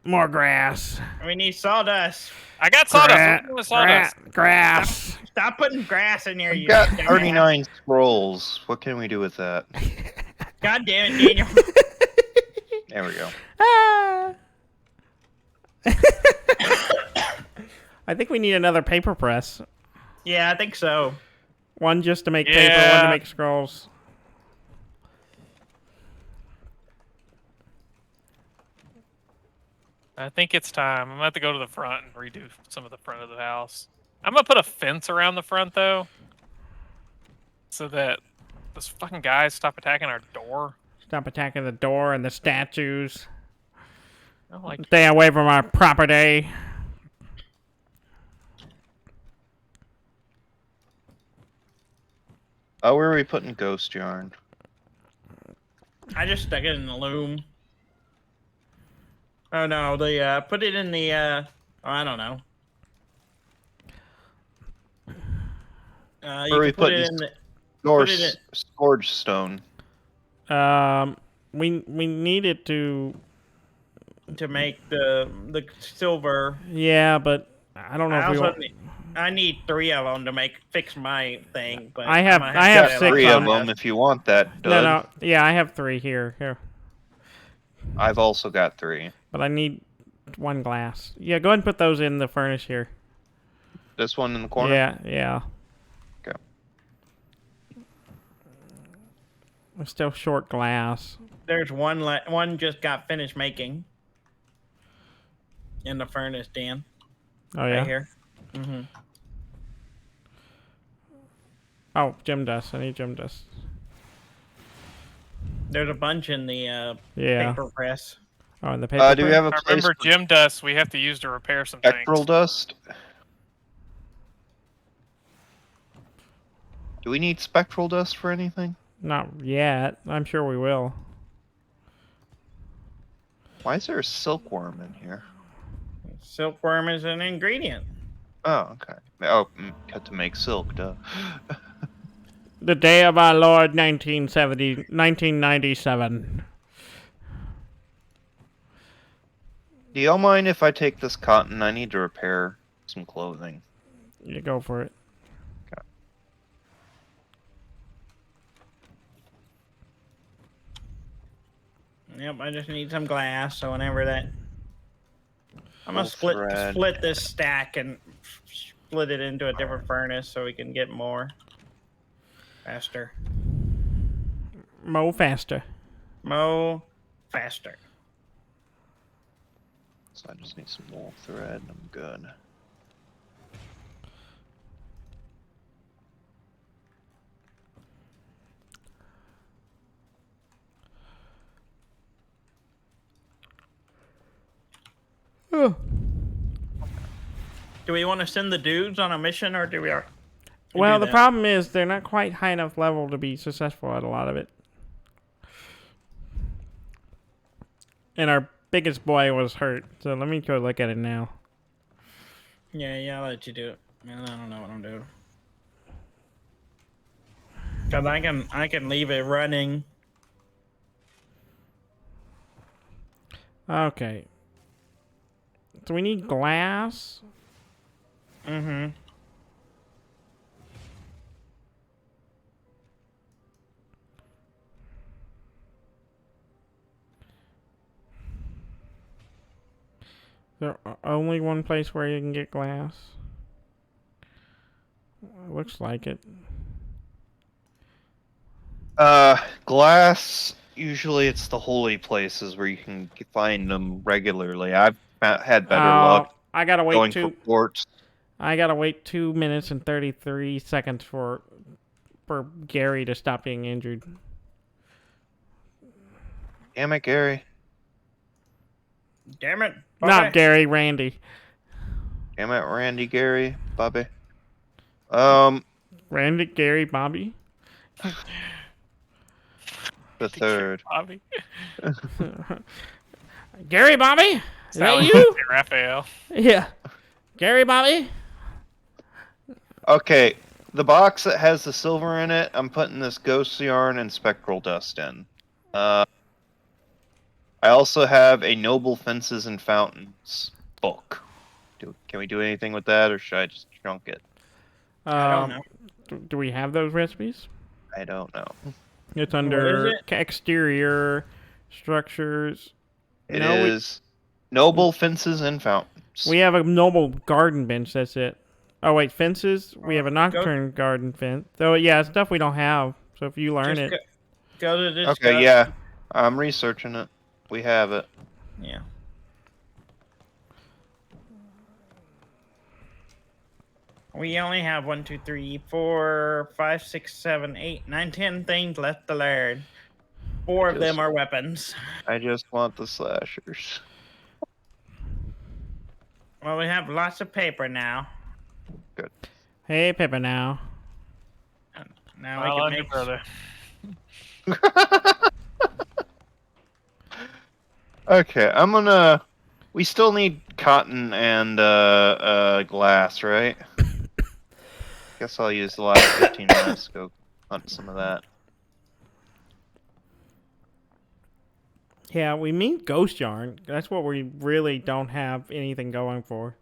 More grass. We need sawdust. I got sawdust. What are we doing with sawdust? Grass. Stop putting grass in here. I've You got dumbass. 39 scrolls. What can we do with that? God damn it, Daniel. There we go. Ah. I think we need another paper press. Yeah, I think so. One just to make paper, one Yeah. to make scrolls. I think it's time. I'm gonna have to go to the front and redo some of the front of the house. I'm gonna put a fence around the front though, so that those fucking guys stop attacking our door. Stop attacking the door and the statues. I don't like. Stay away from our property. Oh, where are we putting ghost yarn? I just stuck it in the loom. Oh no, put it in the I don't know. Where You are we can put putting it in the Or Put it in- scourge stone. We needed to. to make the silver. Yeah, but I don't know I if we also want. I need 3 of them to fix my thing. But I have- I'm gonna I to have get a six lot 3 of on them if you want that, No, Dud. no. Yeah, I have 3 here. Here, I've also got 3. but I need 1 glass. Yeah, go ahead and put those in the furnace here. This one in the corner? Yeah, yeah. Okay. We're still short glass. There's one just got finished making in the furnace, Dan. Oh yeah. Right here. Mm-hmm. Oh, gem dust. I need gem dust. There's a bunch in the Yeah. paper press. Oh, and the paper. Do we press? have a I place remember for gem dust we have to use to repair some spectral things. dust? Do we need spectral dust for anything? Not yet. I'm sure we will. Why is there a silkworm in here? Silkworm is an ingredient. Oh, okay. Oh, cut to make silk, duh. The day of our Lord, 1997. Do y'all mind if I take this cotton? I need to repair some clothing. You go for it. Yep, I just need some glass. So whenever that, I'm gonna Full thread. split this stack and split it into a different furnace so we can get more faster. Mow faster. Mow faster. So I just need some wool thread and I'm good. Oh. Do we want to send the dudes on a mission, or do we? Well, do the that? problem is they're not quite high enough level to be successful at a lot of it. And our biggest boy was hurt, so let me go look at it now. Yeah, I'll let you do it. Man, I don't know what I'm doing. Cause I can leave it running. Okay. So we need glass. Mm-hmm. There only one place where you can get glass. Looks like it. Glass. Usually, it's the holy places where you can find them regularly. I've had better luck I gotta wait going two. for quartz. I gotta wait 2 minutes and 33 seconds for Gary to stop being injured. Damn it, Gary. Damn it! Not Gary, Randy. Damn it, Randy, Gary, Bobby. Randy, Gary, Bobby. The third. Bobby. Gary Bobby? Is that Sally you? Raphael. Yeah. Gary Bobby? Okay, the box that has the silver in it, I'm putting this ghost yarn and spectral dust in. I also have a Noble Fences and Fountains book. Can we do anything with that, or should I just junk it? I don't know. Do we have those recipes? I don't know. It's What is under it? exterior structures. It No, is Noble Fences and Fountains. we have a noble garden bench. That's it. Oh wait, fences. We have a Go- nocturne garden fence. So yeah, stuff we don't have. So if you learn Just it, go to this. Okay, yeah. I'm researching it. We have it. Yeah. We only have 1, 2, 3, 4, 5, 6, 7, 8, 9, 10 things left to learn. 4 of them are weapons. I just want the slashers. Well, we have lots of paper now. hey Peppa now. And now I we love can you, make. brother. Okay, I'm gonna. We still need cotton and glass, right? Guess I'll use the last 15 minutes to go hunt some of that. Yeah, we need ghost yarn. That's what we really don't have anything going for.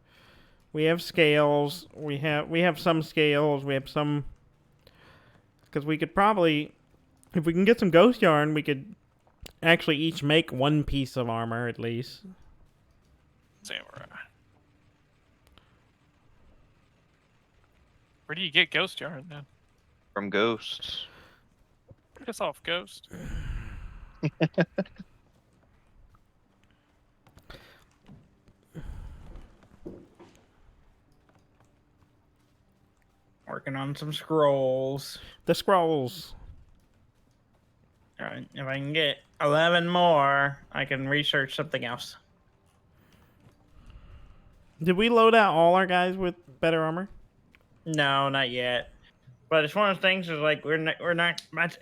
We have scales. We have some scales. We have some. Because we could probably, if we can get some ghost yarn, we could actually each make one piece of armor at least. Samurai. Where do you get ghost yarn then? From ghosts. Piss off, ghost. Working on some scrolls. The scrolls. All right, if I can get 11 more, I can research something else. Did we load out all our guys with better armor? No, not yet. But it's one of those things. Is like we're not much.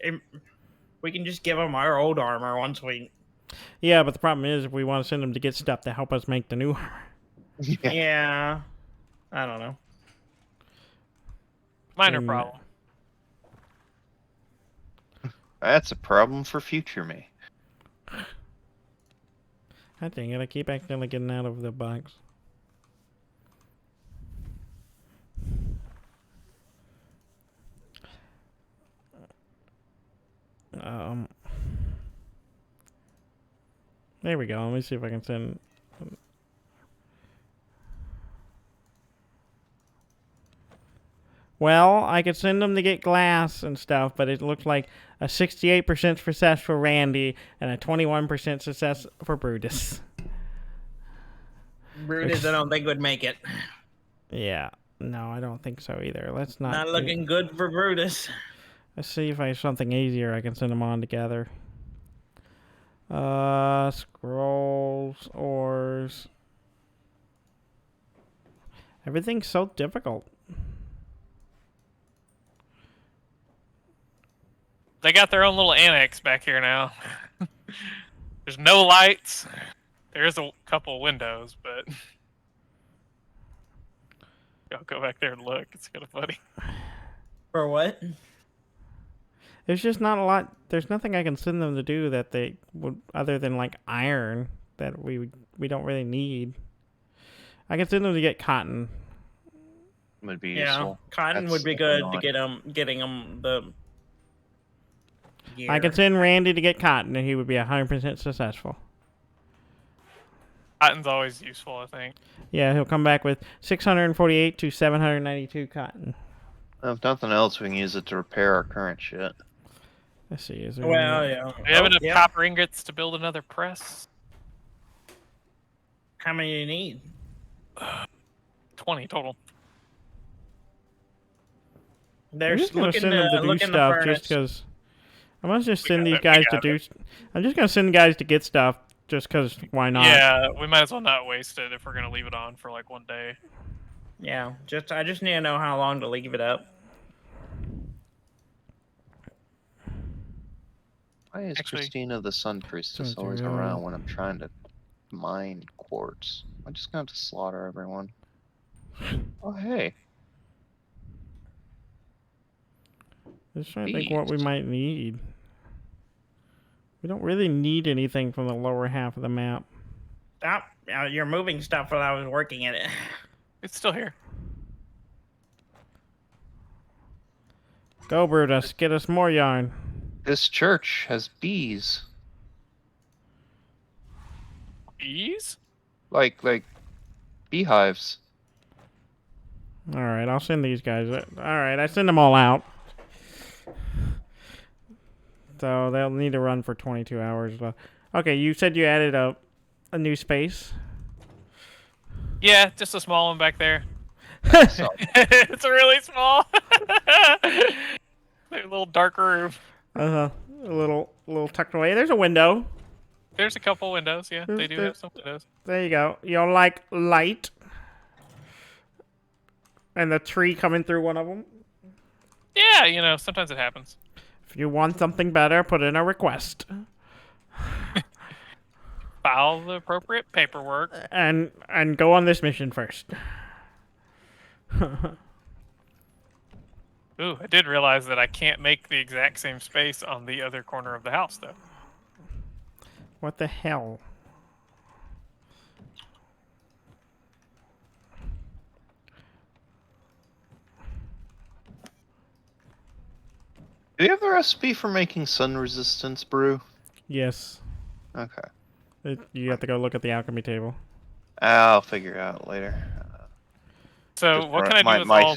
We can just give them our old armor once we. Yeah, but the problem is if we want to send them to get stuff to help us make the new armor. Yeah. I don't know. Minor Mm. problem. That's a problem for future me. I dang it, I keep accidentally getting out of the box. There we go. Let me see if I can send. Well, I could send them to get glass and stuff, but it looks like a 68% success for Randy and a 21% success for Brutus. Brutus, I don't think would make it. Yeah. No, I don't think so either. Let's not. Not looking good for Brutus. Let's see if I have something easier I can send them on together. Scrolls, ores. Everything's so difficult. They got their own little annex back here now. There's no lights. There's a couple windows, but I'll go back there and look. It's kind of funny. For what? There's just not a lot. There's nothing I can send them to do that they would, other than like iron, that we don't really need. I can send them to get cotton. Would be Yeah, useful. cotton That's would be good to annoying. getting them the. Gear. I can send Randy to get cotton, and he would be 100% successful. Cotton's always useful, I think. Yeah, he'll come back with 648 to 792 cotton. If nothing else, we can use it to repair our current shit. Let's see. Is there Well, any- yeah. Do you have enough yeah. copper ingots to build another press? How many do you need? 20 total. I'm There's just gonna looking send them to do look in the stuff furnace. just because. I'm gonna just send got these it, we guys to got do. I'm just gonna send guys to get stuff just because. Why not? Yeah, we might as well not waste it if we're going to leave it on for like one day. Yeah, I just need to know how long to leave it up. Why is Actually- Christina the Sun Priestess Don't always you, around when I'm trying to mine quartz. I'm just gonna have to slaughter everyone. Oh hey, Just trying to think what we bees. might need. We don't really need anything from the lower half of the map. Stop. You're moving stuff while I was working at it. It's still here. Go, Brutus, get us more yarn. This church has bees. Bees? Like beehives. Alright, I'll send these guys. Alright, I send them all out. So they'll need to run for 22 hours. Okay, you said you added a new space. Yeah, just a small one back there. So It's really small. A little darker room. A little tucked away. There's a window. There's a couple windows. Yeah, they do have some windows. There you go. You'll like light. And the tree coming through one of them. Yeah, you know, sometimes it happens. If you want something better, put in a request. File the appropriate paperwork. And go on this mission first. Ooh, I did realize that I can't make the exact same space on the other corner of the house, though. What the hell? do you have the recipe for making sun resistance brew? Yes. Okay. You have to go look at the alchemy table. I'll figure it out later. So Just what run- can I do my- with my- all?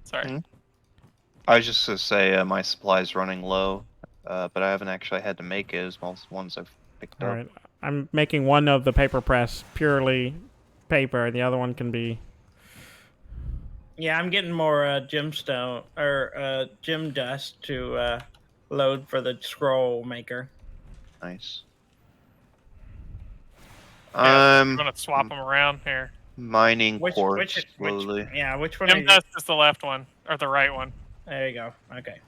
Sorry. Hmm? I was just gonna say my supply's running low, but I haven't actually had to make it as most ones I've picked up. Alright. I'm making one of the paper press purely paper, and the other one can be... Yeah, I'm getting more gemstone or gem dust to load for the scroll maker. Nice. I'm gonna swap them around here. Mining quartz which slowly. yeah, which one are Gem you? dust is the left one or the right one. There you go. Okay.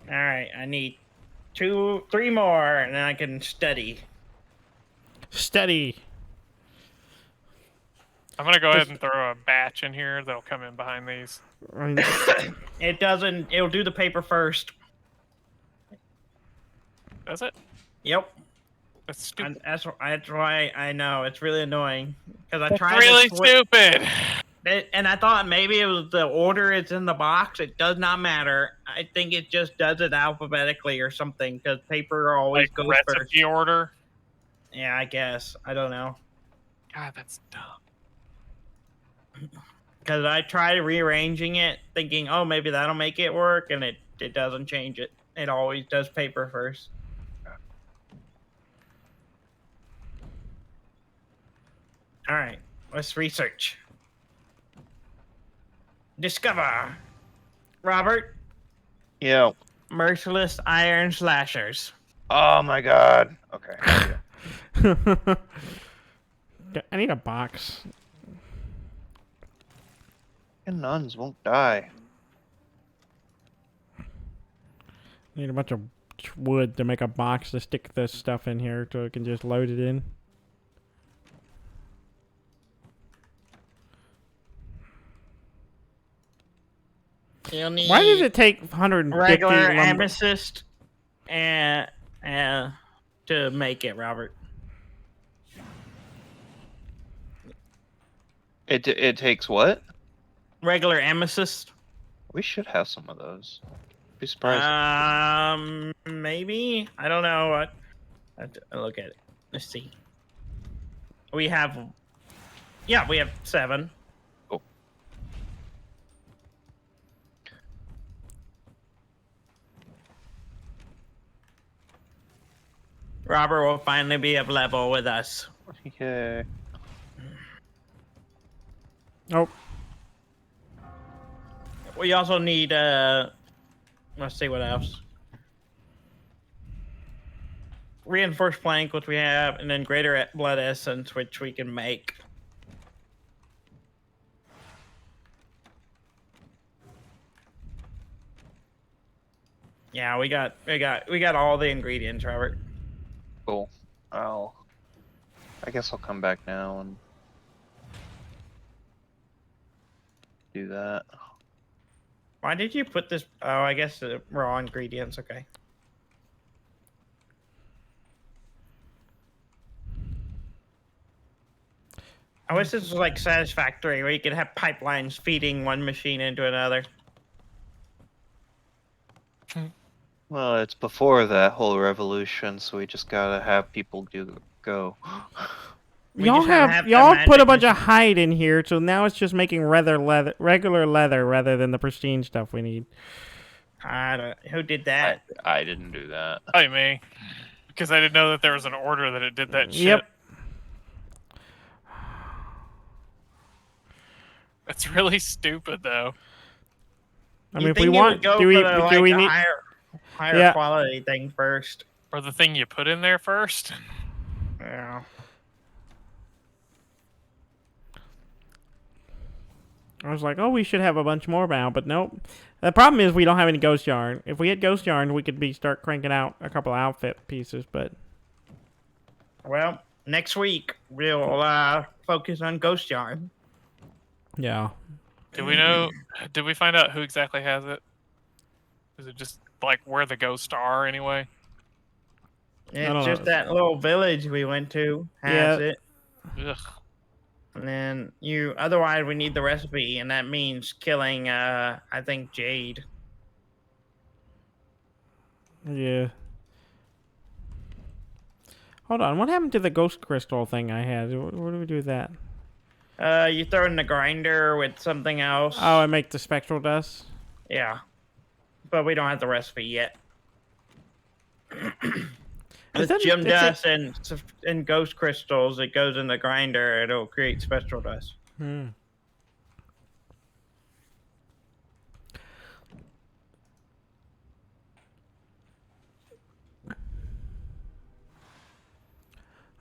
All right, I need 3 more, and then I can study. Steady! I'm gonna go ahead and throw a batch in here. They'll come in behind these. I mean, It doesn't. It'll do the paper first. Does it? Yep. That's stupid. And that's why I know it's really annoying because I That's tried really to stupid. and I thought maybe it was the order it's in the box. It does not matter. I think it just does it alphabetically or something because paper always Like goes recipe first. order. Yeah, I guess. I don't know. God, that's dumb. Because I tried rearranging it, thinking, oh, maybe that'll make it work, and it doesn't change it. It always does paper first. All right, let's research. Discover. Robert, Yeah. merciless iron slashers. Oh my god. Okay. I need a box. And nuns won't die. Need a bunch of wood to make a box to stick this stuff in here so it can just load it in. You'll need Why does it take 150 regular lumber? amethyst and to make it, Robert. It takes what? Regular amethyst. We should have some of those. Be surprised. Maybe. I don't know. I have to look at it. Let's see. We have. Yeah, we have 7. Cool. Robert will finally be up level with us. Yay. Oh, We also need. Let's see what else. Reinforced plank, which we have, and then greater blood essence, which we can make. Yeah, we got all the ingredients, Robert. Cool. I'll I guess I'll come back now and do that. Why did you put this? Oh, I guess the raw ingredients. Okay. I wish this was like Satisfactory, where you could have pipelines feeding one machine into another. Well, it's before that whole revolution, so we just gotta have people go. We just have half the y'all put a magic bunch of machine. hide in here, so now it's just making regular leather rather than the pristine stuff we need. Who did that? I didn't do that. Probably me. Because I didn't know that there was an order that it did that shit. Yep. It's really stupid, though. I mean, You if we think it want, would go do we for the, do we like, need? higher Yeah. quality thing first? Or the thing you put in there first. Yeah. I was like, oh, we should have a bunch more now, but nope. The problem is we don't have any ghost yarn. If we had ghost yarn, we could start cranking out a couple outfit pieces, but Well, next week we'll focus on ghost yarn. yeah. Do we know? Did we find out who exactly has it? Is it just like where the ghosts are anyway? don't It's just know. that little village we went to has Yeah. it. Ugh. And then otherwise we need the recipe, and that means killing, I think, Jade. Yeah. Hold on, what happened to the ghost crystal thing I had? What do we do with that? You throw in the grinder with something else. Oh, I make the spectral dust. Yeah. But we don't have the recipe yet. With gem dust and ghost crystals, it goes in the grinder, it'll create spectral dust. Hmm.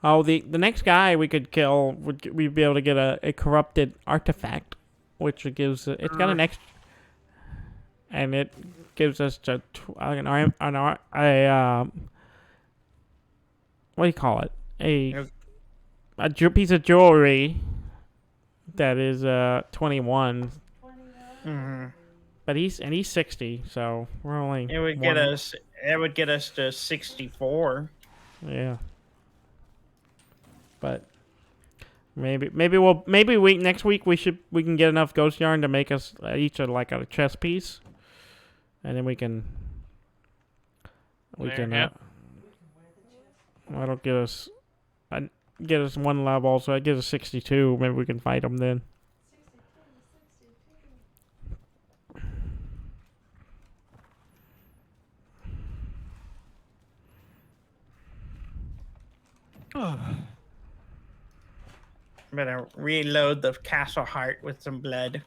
Oh, the next guy we could kill we'd be able to get a corrupted artifact, which gives it's got an extra, and it gives us what do you call it? A piece of jewelry that is 21. Mm-hmm. But he's 60, so we're only. It would get us. It would get us to 64. Yeah. But maybe we next week we can get enough ghost yarn to make us each a chest piece, and then we can. That'll get us one level, so it gives us 62. Maybe we can fight them then. Better reload the castle heart with some blood.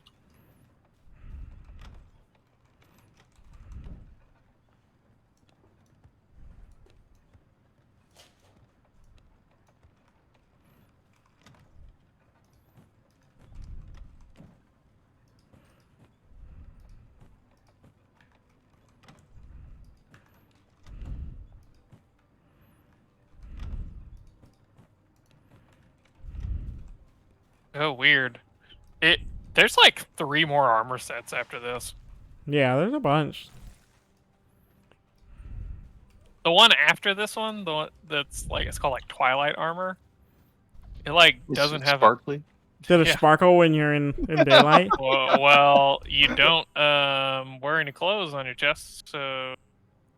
Oh, weird. There's like 3 more armor sets after this. Yeah, there's a bunch. The one after this one, the one that's like it's called like Twilight armor. It like doesn't have sparkly. Did it sparkle when you're in daylight? Well, you don't wear any clothes on your chest, so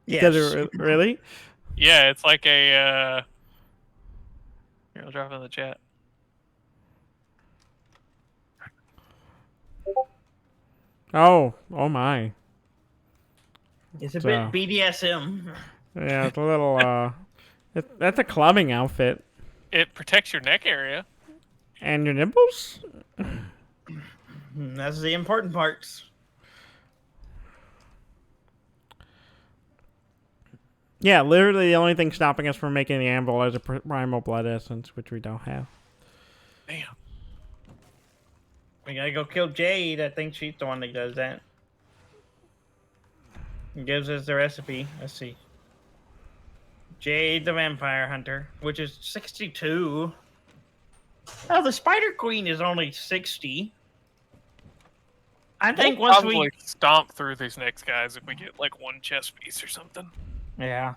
Yes. Did it really? yeah, it's like a. Here, I'll drop it in the chat. Oh my. It's a bit BDSM. Yeah, it's a little that's a clubbing outfit. It protects your neck area. And your nipples? That's the important parts. Yeah, literally the only thing stopping us from making the anvil is a primal blood essence, which we don't have. Damn. We gotta go kill Jade. I think she's the one that does that. It gives us the recipe. Let's see. Jade the Vampire Hunter, which is 62. Oh, the Spider Queen is only 60. I think We'll once probably stomp through these next guys if we get like one chess piece or something. yeah,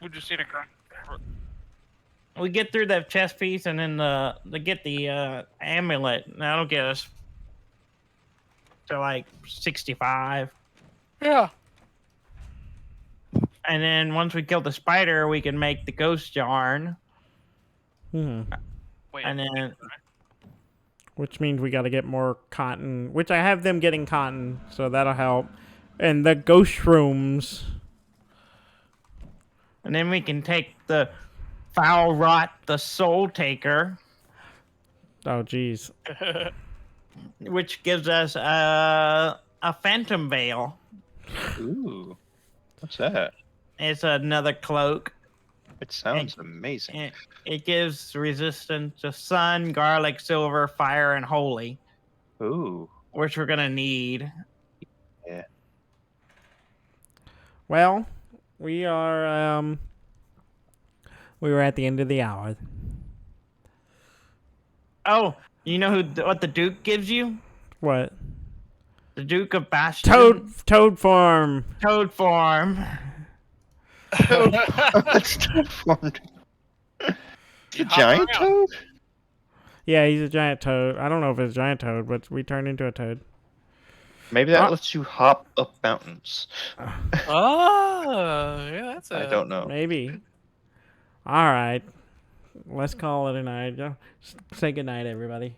We just need a grind. we get through that chest piece and then get the amulet. That'll get us to like 65. Yeah. And then once we kill the spider, we can make the ghost yarn. Hmm. Wait. And then Which means we got to get more cotton, which I have them getting cotton, so that'll help. And the ghost shrooms. we can take the foul rot, the soul taker, Oh, jeez. which gives us a phantom veil. Ooh, what's that? It's another cloak. It sounds amazing. It gives resistance to sun, garlic, silver, fire, and holy, Ooh, which we're gonna need. yeah. Well, we are, we were at the end of the hour. Oh, you know what the Duke gives you? What? The Duke of Bastion. Toad form. Toad form. That's transformed. A giant toad? Yeah, he's a giant toad. I don't know if it's a giant toad, but we turned into a toad. Maybe that lets you hop up mountains. Oh, yeah, that's I don't know. Maybe. All right. Let's call it a night. Say good night, everybody.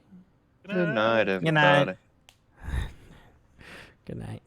Good night, Good night. everybody. Good night.